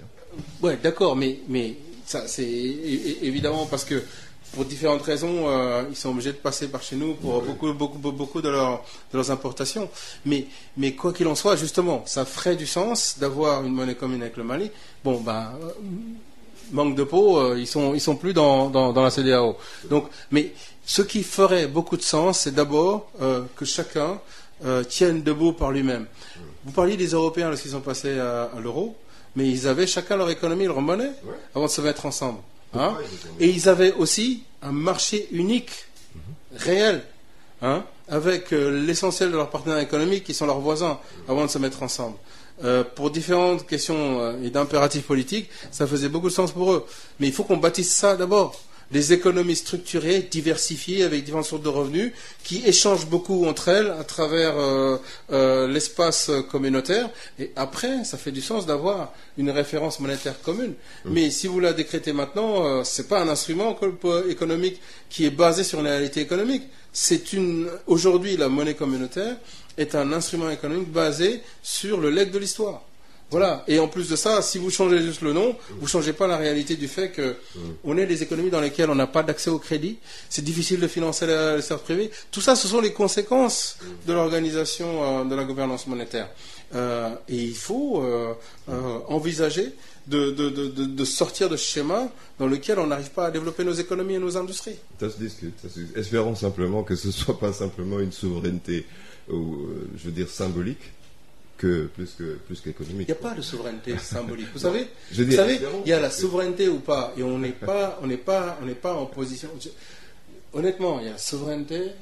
Ouais, d'accord, mais ça, c'est évidemment parce que pour différentes raisons, ils sont obligés de passer par chez nous pour beaucoup de leurs importations. Mais quoi qu'il en soit, justement, ça ferait du sens d'avoir une monnaie commune avec le Mali. Bon, manque de peau, ils sont plus dans la CEDEAO. Donc, mais ce qui ferait beaucoup de sens, c'est d'abord que chacun tienne debout par lui-même. Vous parliez des Européens lorsqu'ils sont passés à l'euro, mais ils avaient chacun leur économie, leur monnaie, avant de se mettre ensemble. Hein? Et ils avaient aussi un marché unique, réel, hein, avec l'essentiel de leurs partenaires économiques qui sont leurs voisins, avant de se mettre ensemble. Pour différentes questions et d'impératifs politiques, ça faisait beaucoup de sens pour eux. Mais il faut qu'on bâtisse ça d'abord. Des économies structurées, diversifiées, avec différentes sources de revenus, qui échangent beaucoup entre elles à travers l'espace communautaire. Et après, ça fait du sens d'avoir une référence monétaire commune. Mais si vous la décrétez maintenant, c'est pas un instrument économique qui est basé sur une réalité économique. Aujourd'hui, la monnaie communautaire est un instrument économique basé sur le legs de l'histoire. Voilà. Et en plus de ça, si vous changez juste le nom, vous ne changez pas la réalité du fait qu'on est des économies dans lesquelles on n'a pas d'accès au crédit. C'est difficile de financer le secteur privé. Tout ça, ce sont les conséquences de l'organisation de la gouvernance monétaire. Et il faut envisager de sortir de ce schéma dans lequel on n'arrive pas à développer nos économies et nos industries. Ça se discute. Espérons simplement que ce ne soit pas simplement une souveraineté, je veux dire, symbolique. Plus qu'économique. Il n'y a pas de souveraineté symbolique. Vous savez, il y a la souveraineté ou pas, et on n'est pas en position. Honnêtement, il y a la souveraineté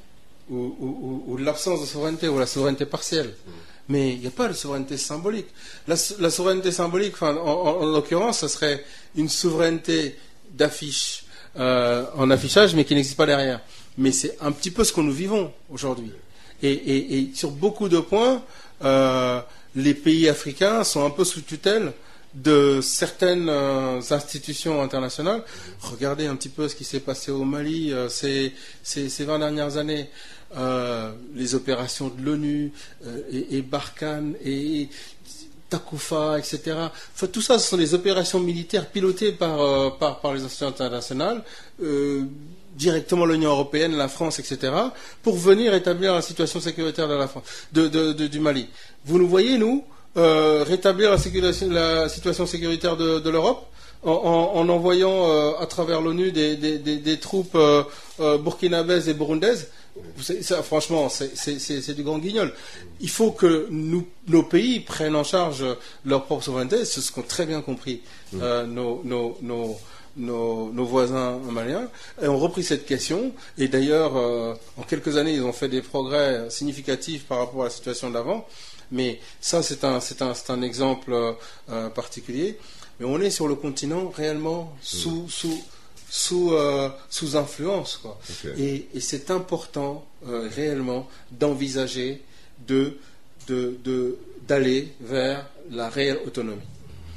ou l'absence de souveraineté ou la souveraineté partielle. Mais il n'y a pas de souveraineté symbolique. La souveraineté symbolique, en l'occurrence, ce serait une souveraineté d'affiche, en affichage, mais qui n'existe pas derrière. Mais c'est un petit peu ce que nous vivons aujourd'hui. Et sur beaucoup de points, les pays africains sont un peu sous tutelle de certaines institutions internationales. Regardez un petit peu ce qui s'est passé au Mali ces 20 dernières années. Les opérations de l'ONU et Barkhane et Takufa, etc. Enfin, tout ça, ce sont des opérations militaires pilotées par les institutions internationales, directement l'Union européenne, la France, etc., pour venir établir la situation sécuritaire de la France, du Mali. Vous nous voyez, nous, rétablir la situation sécuritaire de l'Europe en envoyant à travers l'ONU des troupes burkinabèses et burundaises. Ça, franchement, c'est du grand guignol. Il faut que nos pays prennent en charge leur propre souveraineté. C'est ce qu'ont très bien compris nos voisins maliens et ont repris cette question. Et d'ailleurs, en quelques années, ils ont fait des progrès significatifs par rapport à la situation d'avant. Mais ça, c'est un exemple particulier. Mais on est sur le continent réellement sous influence, quoi. Okay. Et c'est important réellement d'envisager d'aller vers la réelle autonomie.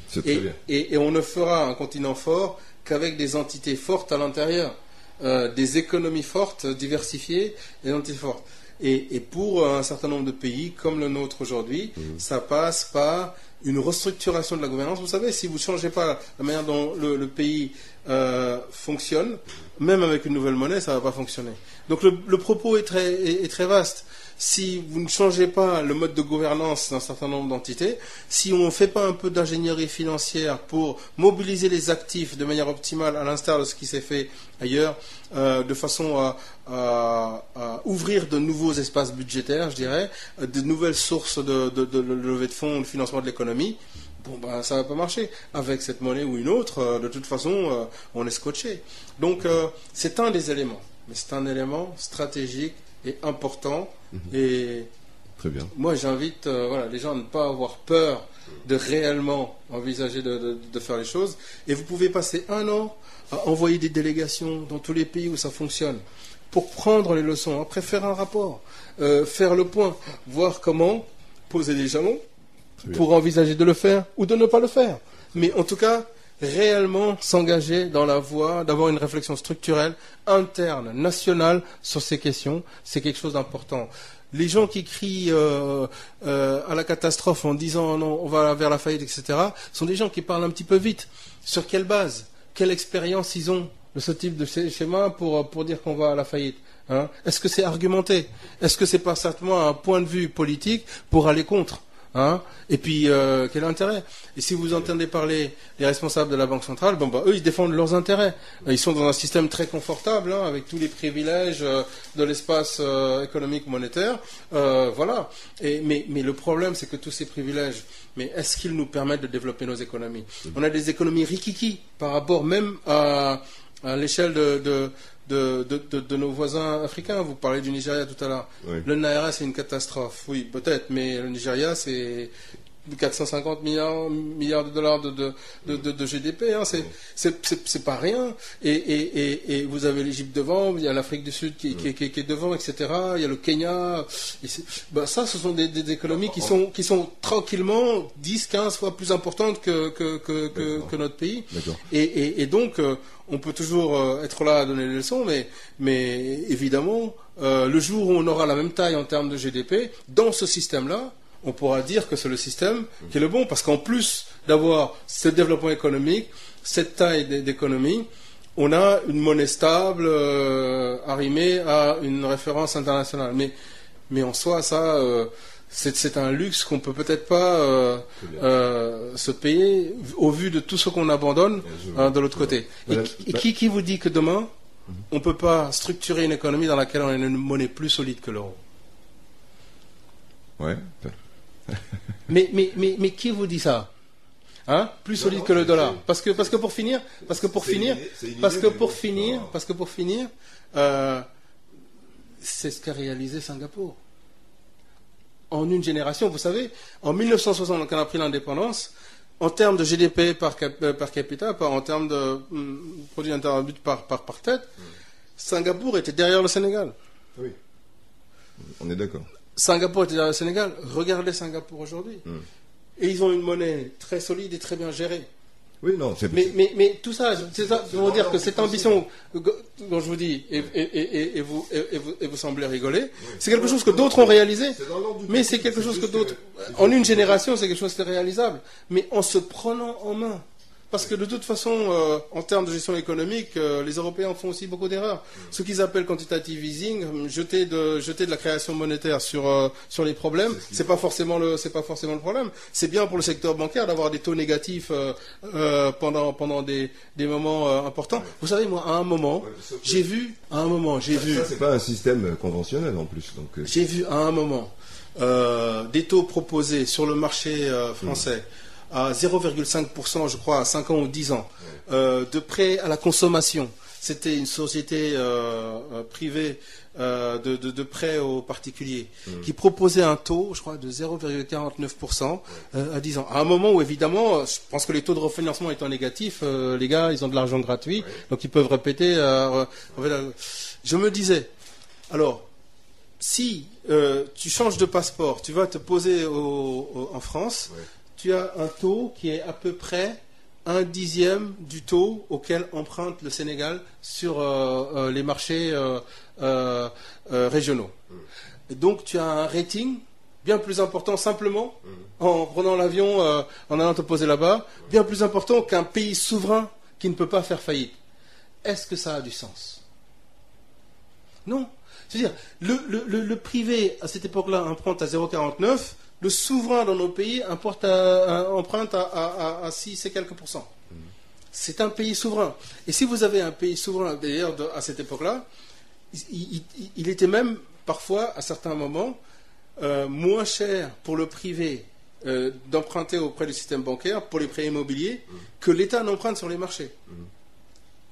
C'est très bien. Et on ne fera un continent fort qu'avec des entités fortes à l'intérieur, des économies fortes, diversifiées, et des entités fortes. Et pour un certain nombre de pays, comme le nôtre aujourd'hui, ça passe par une restructuration de la gouvernance. Vous savez, si vous ne changez pas la manière dont le pays fonctionne, même avec une nouvelle monnaie, ça ne va pas fonctionner. Donc le propos est très vaste. Si vous ne changez pas le mode de gouvernance d'un certain nombre d'entités, si on ne fait pas un peu d'ingénierie financière pour mobiliser les actifs de manière optimale, à l'instar de ce qui s'est fait ailleurs, de façon à ouvrir de nouveaux espaces budgétaires, je dirais, de nouvelles sources de levée de fonds, de financement de l'économie, bon, ben, ça va pas marcher. Avec cette monnaie ou une autre, de toute façon, on est scotché. Donc, c'est un des éléments. Mais c'est un élément stratégique et important. Et Très bien. moi, j'invite les gens à ne pas avoir peur de réellement envisager de faire les choses. Et vous pouvez passer 1 an à envoyer des délégations dans tous les pays où ça fonctionne pour prendre les leçons. Après, faire un rapport, faire le point, voir comment poser des jalons pour envisager de le faire ou de ne pas le faire. Mais en tout cas, réellement s'engager dans la voie d'avoir une réflexion structurelle, interne, nationale sur ces questions, c'est quelque chose d'important. Les gens qui crient à la catastrophe en disant non, on va vers la faillite, etc., sont des gens qui parlent un petit peu vite. Sur quelle base? Quelle expérience ils ont de ce type de schéma pour dire qu'on va à la faillite, hein? Est-ce que c'est argumenté? Est-ce que c'est pas simplement un point de vue politique pour aller contre, hein? Et puis, quel intérêt? Et si vous entendez parler des responsables de la Banque centrale, eux, ils défendent leurs intérêts. Ils sont dans un système très confortable, hein, avec tous les privilèges de l'espace économique monétaire. Voilà. Mais le problème, c'est que tous ces privilèges, mais est-ce qu'ils nous permettent de développer nos économies? On a des économies rikiki par rapport même à l'échelle de nos voisins africains. Vous parlez du Nigeria tout à l'heure. Oui. Le Naira, c'est une catastrophe. Oui, peut-être, mais le Nigeria, c'est 450 milliards de dollars de GDP. Hein. C'est pas rien. Et vous avez l'Égypte devant, il y a l'Afrique du Sud qui est devant, etc. Il y a le Kenya. Ça, ce sont des économies qui sont tranquillement 10, 15 fois plus importantes que notre pays. Et donc, on peut toujours être là à donner des leçons, mais évidemment, le jour où on aura la même taille en termes de GDP, dans ce système-là, on pourra dire que c'est le système qui est le bon, parce qu'en plus d'avoir ce développement économique, cette taille d'économie, on a une monnaie stable arrimée à une référence internationale. Mais en soi, ça, c'est un luxe qu'on peut peut-être pas se payer au vu de tout ce qu'on abandonne de l'autre côté. Et qui vous dit que demain, on ne peut pas structurer une économie dans laquelle on a une monnaie plus solide que l'euro? Ouais. Mais qui vous dit ça? Hein? Plus solide que le dollar. Parce que pour finir, c'est ce qu'a réalisé Singapour. En une génération, vous savez, en 1960, quand on a pris l'indépendance, en termes de GDP par capita, en termes de produit intérieur brut par tête, Singapour était derrière le Sénégal. Oui. On est d'accord. Singapour était derrière le Sénégal. Regardez Singapour aujourd'hui. Et ils ont une monnaie très solide et très bien gérée. Oui, non, mais tout ça, c'est ça, je veux dire que cette ambition dont je vous dis, et vous semblez rigoler, c'est quelque chose que d'autres ont réalisé, mais c'est quelque chose que d'autres, en une génération, c'est quelque chose qui est réalisable, mais en se prenant en main. Parce que de toute façon, en termes de gestion économique, les Européens font aussi beaucoup d'erreurs. Ce qu'ils appellent quantitative easing, jeter de la création monétaire sur les problèmes, c'est pas forcément le problème. C'est bien pour le secteur bancaire d'avoir des taux négatifs pendant des moments importants. Vous savez, moi, à un moment, j'ai vu. Ça, c'est pas un système conventionnel en plus. Donc. J'ai vu à un moment des taux proposés sur le marché français. À 0,5%, je crois, à 5 ans ou 10 ans, de prêt à la consommation. C'était une société privée de prêt aux particuliers qui proposait un taux, je crois, de 0,49% à 10 ans. À un moment où, évidemment, je pense que les taux de refinancement étant négatifs, les gars, ils ont de l'argent gratuit, donc ils peuvent répéter. Je me disais, alors, si tu changes de passeport, tu vas te poser en France, tu as un taux qui est à peu près 1/10 du taux auquel emprunte le Sénégal sur les marchés régionaux. Et donc tu as un rating bien plus important simplement en prenant l'avion, en allant te poser là-bas, bien plus important qu'un pays souverain qui ne peut pas faire faillite. Est-ce que ça a du sens? Non. C'est-à-dire, le privé à cette époque-là emprunte à 0,49. Le souverain dans nos pays emprunte à 6 et quelques %. C'est un pays souverain. Et si vous avez un pays souverain, d'ailleurs, à cette époque-là, il était même parfois, à certains moments, moins cher pour le privé d'emprunter auprès du système bancaire pour les prêts immobiliers que l'État n'emprunte sur les marchés.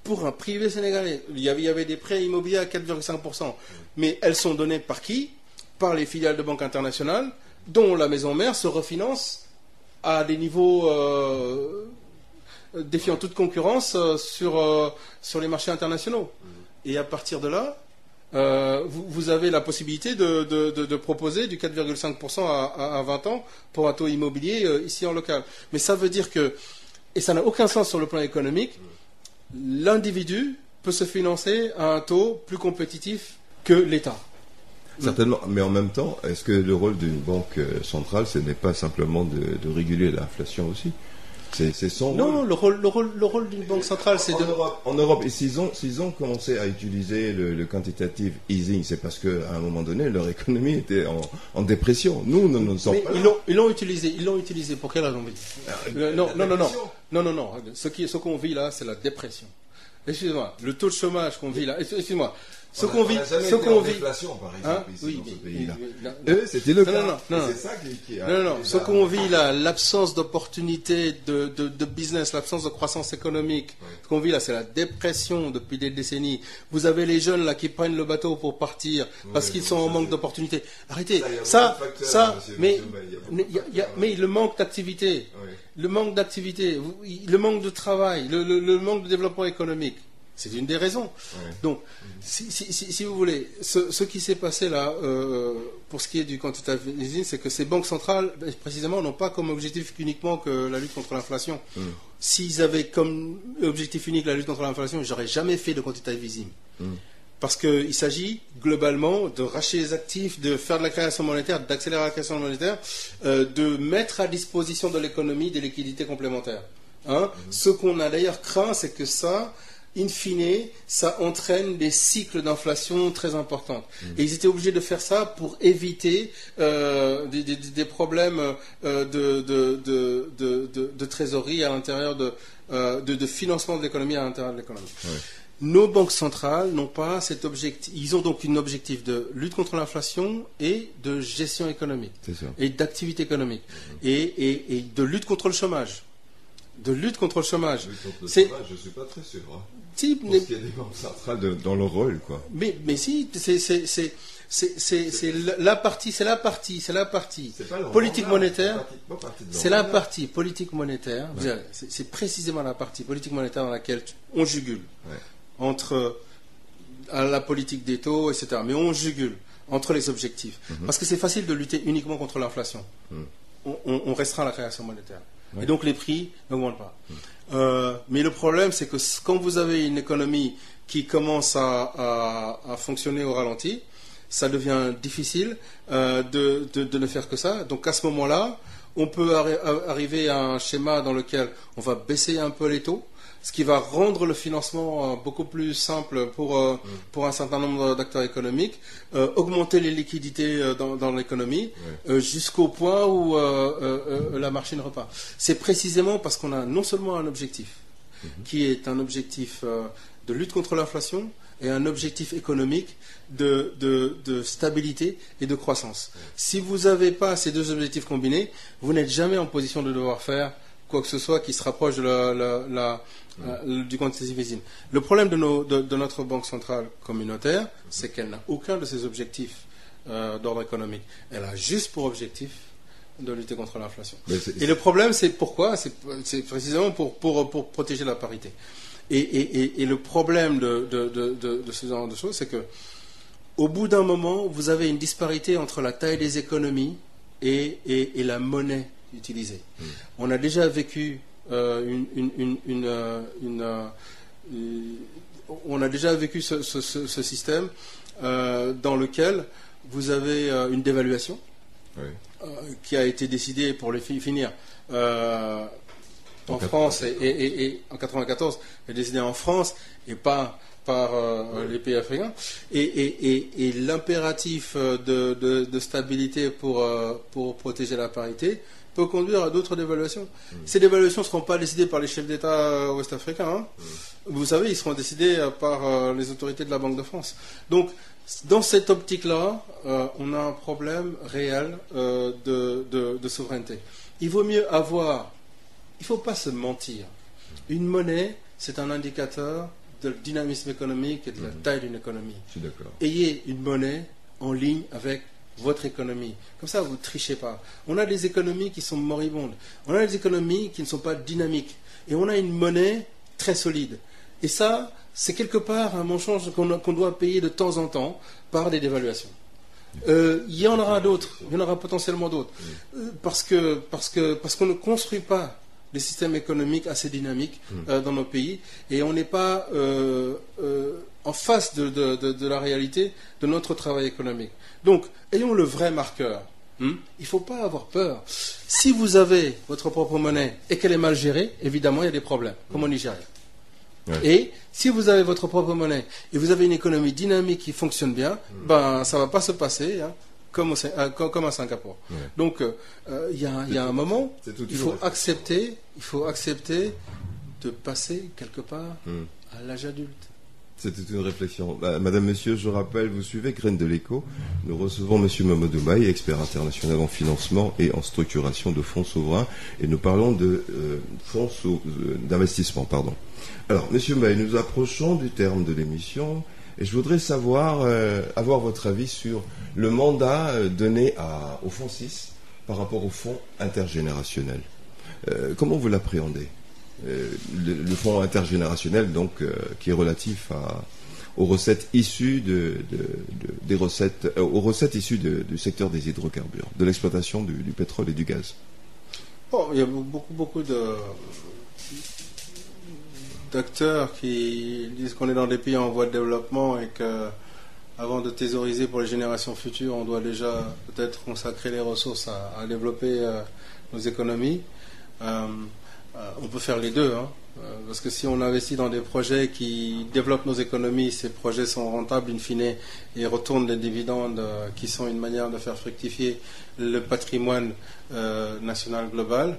Pour un privé sénégalais, il y avait des prêts immobiliers à 4,5%. Mais elles sont données par qui? Par les filiales de banques internationales, dont la maison mère se refinance à des niveaux défiant toute concurrence sur les marchés internationaux. Et à partir de là, vous avez la possibilité de proposer du 4,5% à 20 ans pour un taux immobilier ici en local. Mais ça veut dire que, et ça n'a aucun sens sur le plan économique, l'individu peut se financer à un taux plus compétitif que l'État. Certainement, mais en même temps, est-ce que le rôle d'une banque centrale, ce n'est pas simplement de réguler l'inflation aussi? C'est son Non, rôle. le rôle d'une banque centrale, c'est de... En Europe, et s'ils ont commencé à utiliser le quantitative easing, c'est parce qu'à un moment donné, leur économie était en dépression. Nous ne sommes pas là. Ils l'ont utilisé. Pour quelle raison? Non. Ce qu'on vit là, c'est la dépression. Excusez-moi, le taux de chômage qu'on vit là, excusez-moi. Ce qu'on vit, l'inflation, par exemple, ici, dans ce pays-là. C'était le cas. C'est ça qui a... Non. Ce qu'on vit là, l'absence d'opportunités de business, l'absence de croissance économique, ce qu'on vit là, c'est la dépression depuis des décennies. Vous avez les jeunes là qui prennent le bateau pour partir parce qu'ils sont en manque d'opportunités. Arrêtez. Mais le manque d'activité, le manque de travail, le manque de développement économique. C'est une des raisons. Donc, si vous voulez, ce qui s'est passé là, pour ce qui est du quantitative easing, c'est que ces banques centrales, précisément, n'ont pas comme objectif uniquement que la lutte contre l'inflation. S'ils avaient comme objectif unique la lutte contre l'inflation, j'aurais jamais fait de quantitative easing. Parce qu'il s'agit globalement de racheter les actifs, de faire de la création monétaire, d'accélérer la création monétaire, de mettre à disposition de l'économie des liquidités complémentaires. Ce qu'on a d'ailleurs craint, c'est que ça... in fine, ça entraîne des cycles d'inflation très importants. Et ils étaient obligés de faire ça pour éviter des problèmes de trésorerie à l'intérieur de financement de l'économie à l'intérieur de l'économie. Nos banques centrales n'ont pas cet objectif. Ils ont donc un objectif de lutte contre l'inflation et de gestion économique et d'activité économique et de lutte contre le chômage. De lutte contre le chômage. Je ne suis pas très sûr. Si, parce qu'il y a des banques centrales dans leur rôle, quoi. Mais si, c'est la partie. Politique monétaire. C'est la partie politique monétaire. C'est précisément la partie politique monétaire dans laquelle on jugule entre la politique des taux, etc. Mais on jugule entre les objectifs. Parce que c'est facile de lutter uniquement contre l'inflation. On restreint la création monétaire. Et donc les prix n'augmentent pas. Mais le problème, c'est que quand vous avez une économie qui commence à fonctionner au ralenti, ça devient difficile de ne faire que ça. Donc à ce moment-là, on peut arriver à un schéma dans lequel on va baisser un peu les taux, ce qui va rendre le financement beaucoup plus simple pour un certain nombre d'acteurs économiques, augmenter les liquidités dans l'économie, jusqu'au point où la machine repart. C'est précisément parce qu'on a non seulement un objectif, qui est un objectif de lutte contre l'inflation, et un objectif économique de stabilité et de croissance. Si vous n'avez pas ces deux objectifs combinés, vous n'êtes jamais en position de devoir faire quoi que ce soit qui se rapproche du quantitative easing. Le problème de notre banque centrale communautaire, c'est qu'elle n'a aucun de ces objectifs d'ordre économique. Elle a juste pour objectif de lutter contre l'inflation. Et le problème, c'est pourquoi? C'est précisément pour protéger la parité. Et le problème de ce genre de choses, c'est que au bout d'un moment, vous avez une disparité entre la taille des économies et la monnaie utilisée. On a déjà vécu on a déjà vécu ce système dans lequel vous avez une dévaluation qui a été décidée pour les finir en France et en 1994, est décidée en France et pas par les pays africains, et l'impératif de stabilité pour protéger la parité peut conduire à d'autres dévaluations. Ces dévaluations ne seront pas décidées par les chefs d'État ouest-africains. Vous savez, ils seront décidés par les autorités de la Banque de France. Donc, dans cette optique-là, on a un problème réel de souveraineté. il vaut mieux avoir, il ne faut pas se mentir. Une monnaie, c'est un indicateur de dynamisme économique et de la taille d'une économie. Je suis d'accord. Ayez une monnaie en ligne avec votre économie. Comme ça, vous ne trichez pas. On a des économies qui sont moribondes. On a des économies qui ne sont pas dynamiques. Et on a une monnaie très solide. Et ça, c'est quelque part un mensonge qu'on doit payer de temps en temps par des dévaluations. Il y en aura d'autres. Il y en aura potentiellement d'autres. Parce qu'on ne construit pas des systèmes économiques assez dynamiques dans nos pays. Et on n'est pas en face de la réalité de notre travail économique. Donc, ayons le vrai marqueur. Il ne faut pas avoir peur. Si vous avez votre propre monnaie et qu'elle est mal gérée, évidemment, il y a des problèmes, comme au Nigeria. Ouais. Et si vous avez votre propre monnaie et vous avez une économie dynamique qui fonctionne bien, ben, ça ne va pas se passer comme à Singapour. Ouais. Donc, il y a un moment, il faut accepter de passer quelque part à l'âge adulte. C'était une réflexion. Madame, Monsieur, je rappelle, vous suivez Graines de l'Écho. Nous recevons Monsieur Mamadou Mbaye, expert international en financement et en structuration de fonds souverains. Et nous parlons de fonds d'investissement, pardon. Alors, Monsieur Mbaye, nous approchons du terme de l'émission. Et je voudrais savoir, avoir votre avis sur le mandat donné au fonds 6 par rapport au fonds intergénérationnel. Comment vous l'appréhendez ? Le fonds intergénérationnel, donc, qui est relatif aux recettes issues aux recettes issues du secteur des hydrocarbures, de l'exploitation du pétrole et du gaz. Bon, il y a beaucoup d'acteurs qui disent qu'on est dans des pays en voie de développement et que, avant de thésauriser pour les générations futures, on doit déjà peut-être consacrer les ressources à développer nos économies. On peut faire les deux, parce que si on investit dans des projets qui développent nos économies, ces projets sont rentables in fine et retournent des dividendes qui sont une manière de faire fructifier le patrimoine national global.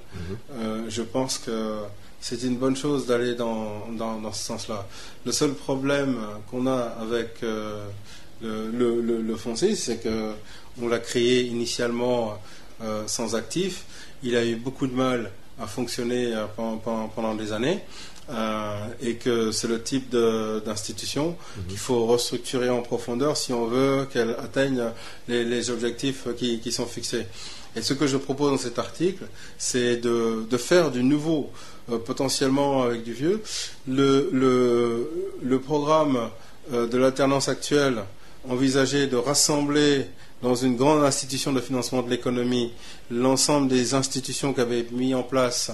Je pense que c'est une bonne chose d'aller dans ce sens-là. Le seul problème qu'on a avec le fonds 6, c'est qu'on l'a créé initialement sans actifs. Il a eu beaucoup de mal à fonctionner pendant des années et que c'est le type d'institution qu'il faut restructurer en profondeur si on veut qu'elle atteigne les objectifs qui sont fixés. Et ce que je propose dans cet article, c'est de faire du nouveau, potentiellement avec du vieux. Le programme de l'alternance actuelle envisageait de rassembler dans une grande institution de financement de l'économie l'ensemble des institutions qui avaient mis en place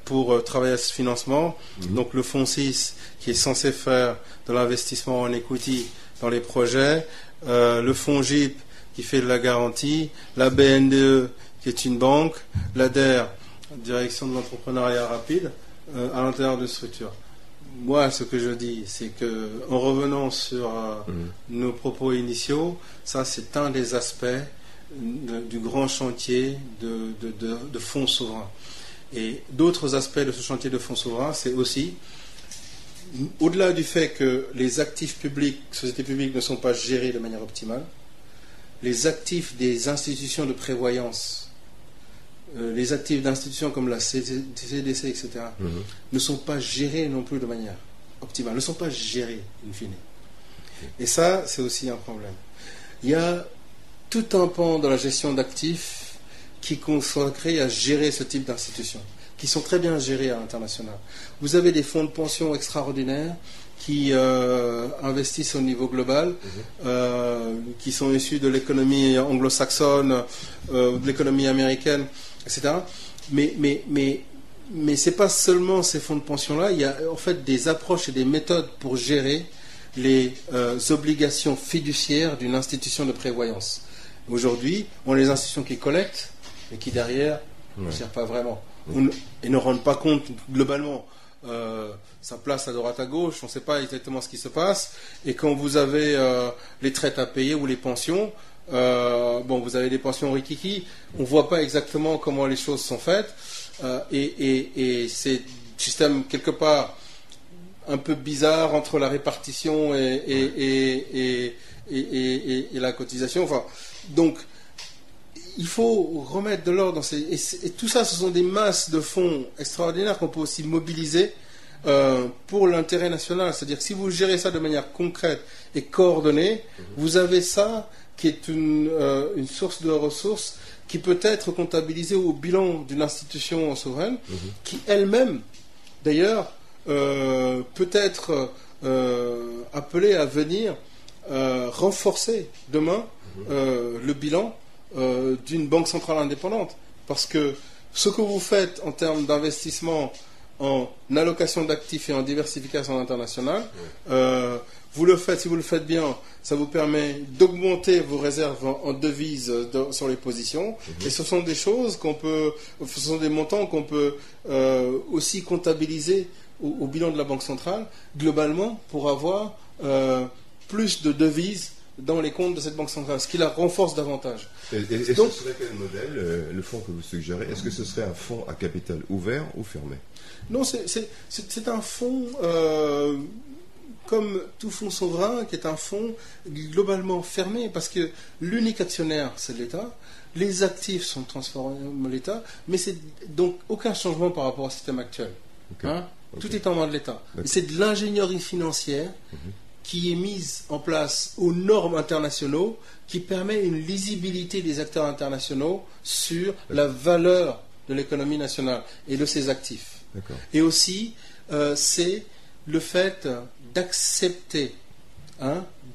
pour travailler à ce financement. Donc le fonds 6 qui est censé faire de l'investissement en equity dans les projets, le fonds GIP qui fait de la garantie, la BNDE qui est une banque, l'ADER, direction de l'entrepreneuriat rapide, à l'intérieur de structure. Moi, ce que je dis, c'est que, en revenant sur nos propos initiaux, ça, c'est un des aspects du grand chantier de fonds souverains. Et d'autres aspects de ce chantier de fonds souverains, c'est aussi, au-delà du fait que les actifs publics, sociétés publiques, ne sont pas gérés de manière optimale, les actifs des institutions de prévoyance, les actifs d'institutions comme la CDC, etc., ne sont pas gérés non plus de manière optimale, ne sont pas gérés, in fine. Et ça, c'est aussi un problème. Il y a tout un pan de la gestion d'actifs qui est consacré à gérer ce type d'institutions, qui sont très bien gérées à l'international. Vous avez des fonds de pension extraordinaires qui investissent au niveau global, qui sont issus de l'économie anglo-saxonne, de l'économie américaine, etc. Mais ce n'est pas seulement ces fonds de pension-là, il y a en fait des approches et des méthodes pour gérer les obligations fiduciaires d'une institution de prévoyance. Aujourd'hui, on a les institutions qui collectent, mais qui derrière ne servent pas vraiment. Et ne rendent pas compte globalement. Ça place à droite à gauche, on ne sait pas exactement ce qui se passe. Et quand vous avez les traites à payer ou les pensions, vous avez des pensions rikiki, on ne voit pas exactement comment les choses sont faites. Et c'est un système quelque part un peu bizarre entre la répartition et la cotisation. Enfin, donc, il faut remettre de l'ordre dans et tout ça, ce sont des masses de fonds extraordinaires qu'on peut aussi mobiliser pour l'intérêt national. C'est-à-dire que si vous gérez ça de manière concrète et coordonnée, vous avez ça qui est une source de ressources qui peut être comptabilisée au bilan d'une institution souveraine, qui elle-même, d'ailleurs, peut être appelée à venir renforcer demain le bilan d'une banque centrale indépendante. Parce que ce que vous faites en termes d'investissement en allocation d'actifs et en diversification internationale, vous le faites, si vous le faites bien, ça vous permet d'augmenter vos réserves en devises sur les positions. Et ce sont des choses ce sont des montants qu'on peut aussi comptabiliser au bilan de la Banque centrale, globalement, pour avoir plus de devises dans les comptes de cette Banque centrale, ce qui la renforce davantage. Et donc, ce serait quel modèle, le fonds que vous suggérez? Est-ce que ce serait un fonds à capital ouvert ou fermé? Non, c'est un fonds, comme tout fonds souverain, qui est un fonds globalement fermé, parce que l'unique actionnaire, c'est l'État. Les actifs sont transformés en l'État, mais c'est donc aucun changement par rapport au système actuel. Tout est en main de l'État. C'est de l'ingénierie financière qui est mise en place aux normes internationaux, qui permet une lisibilité des acteurs internationaux sur la valeur de l'économie nationale et de ses actifs. Et aussi, c'est le fait d'accepter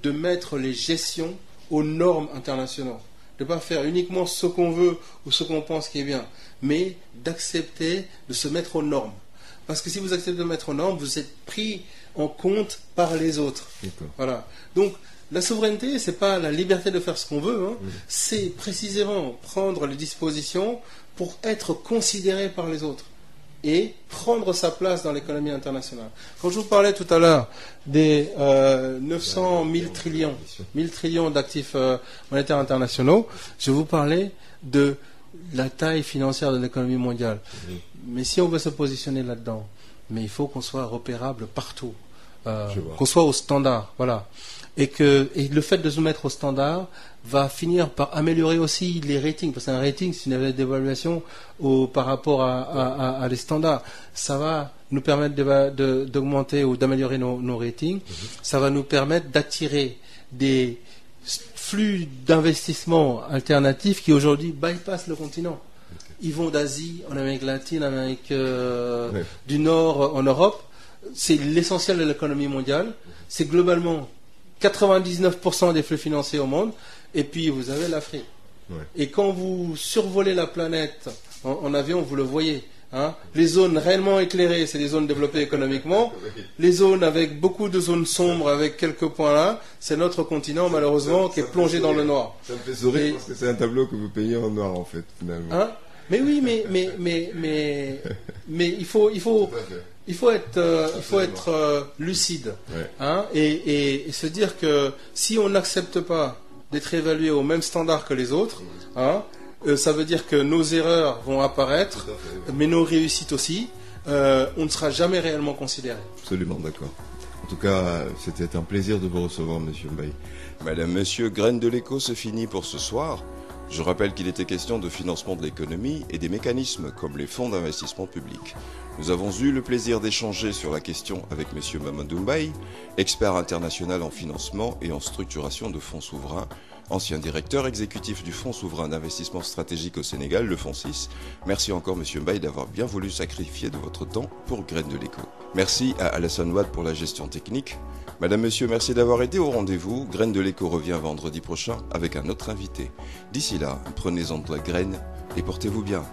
de mettre les gestions aux normes internationales. De ne pas faire uniquement ce qu'on veut ou ce qu'on pense qui est bien, mais d'accepter de se mettre aux normes. Parce que si vous acceptez de mettre aux normes, vous êtes pris en compte par les autres. Voilà. Donc, la souveraineté, c'est pas la liberté de faire ce qu'on veut, c'est précisément prendre les dispositions pour être considéré par les autres et prendre sa place dans l'économie internationale. Quand je vous parlais tout à l'heure des 900 1000 trillions d'actifs monétaires internationaux, je vous parlais de la taille financière de l'économie mondiale. Mais si on veut se positionner là-dedans, mais il faut qu'on soit repérable partout, qu'on soit au standard, voilà. Et le fait de se mettre au standard va finir par améliorer aussi les ratings, parce qu'un rating, c'est une évaluation par rapport à les standards. Ça va nous permettre d'augmenter ou d'améliorer nos ratings. Ça va nous permettre d'attirer des flux d'investissement alternatifs qui aujourd'hui bypassent le continent. Ils vont d'Asie, en Amérique latine, en Amérique du Nord, en Europe. C'est l'essentiel de l'économie mondiale. C'est globalement 99% des flux financiers au monde. Et puis vous avez l'Afrique. Et quand vous survolez la planète en avion, vous le voyez. Les zones réellement éclairées, c'est des zones développées économiquement. Les zones avec beaucoup de zones sombres, avec quelques points là, c'est notre continent malheureusement qui est plongé dans le noir. Ça me fait sourire parce que c'est un tableau que vous payez en noir en fait finalement. Mais oui, mais il faut être lucide, et se dire que si on n'accepte pas d'être évalué au même standard que les autres, ça veut dire que nos erreurs vont apparaître, mais nos réussites aussi. On ne sera jamais réellement considéré. Absolument d'accord. En tout cas, c'était un plaisir de vous recevoir, Monsieur Mbaye. Madame, Monsieur, Graines de l'Écho se finit pour ce soir. Je rappelle qu'il était question de financement de l'économie et des mécanismes comme les fonds d'investissement public. Nous avons eu le plaisir d'échanger sur la question avec M. Mamadou Mbaye, expert international en financement et en structuration de fonds souverains, ancien directeur exécutif du Fonds souverain d'investissement stratégique au Sénégal, le FONSIS. Merci encore, M. Mbaye, d'avoir bien voulu sacrifier de votre temps pour Graines de l'Écho. Merci à Alassane Ouad pour la gestion technique. Madame, Monsieur, merci d'avoir été au rendez-vous. Graines de l'Écho revient vendredi prochain avec un autre invité. D'ici là, prenez-en de la graine et portez-vous bien.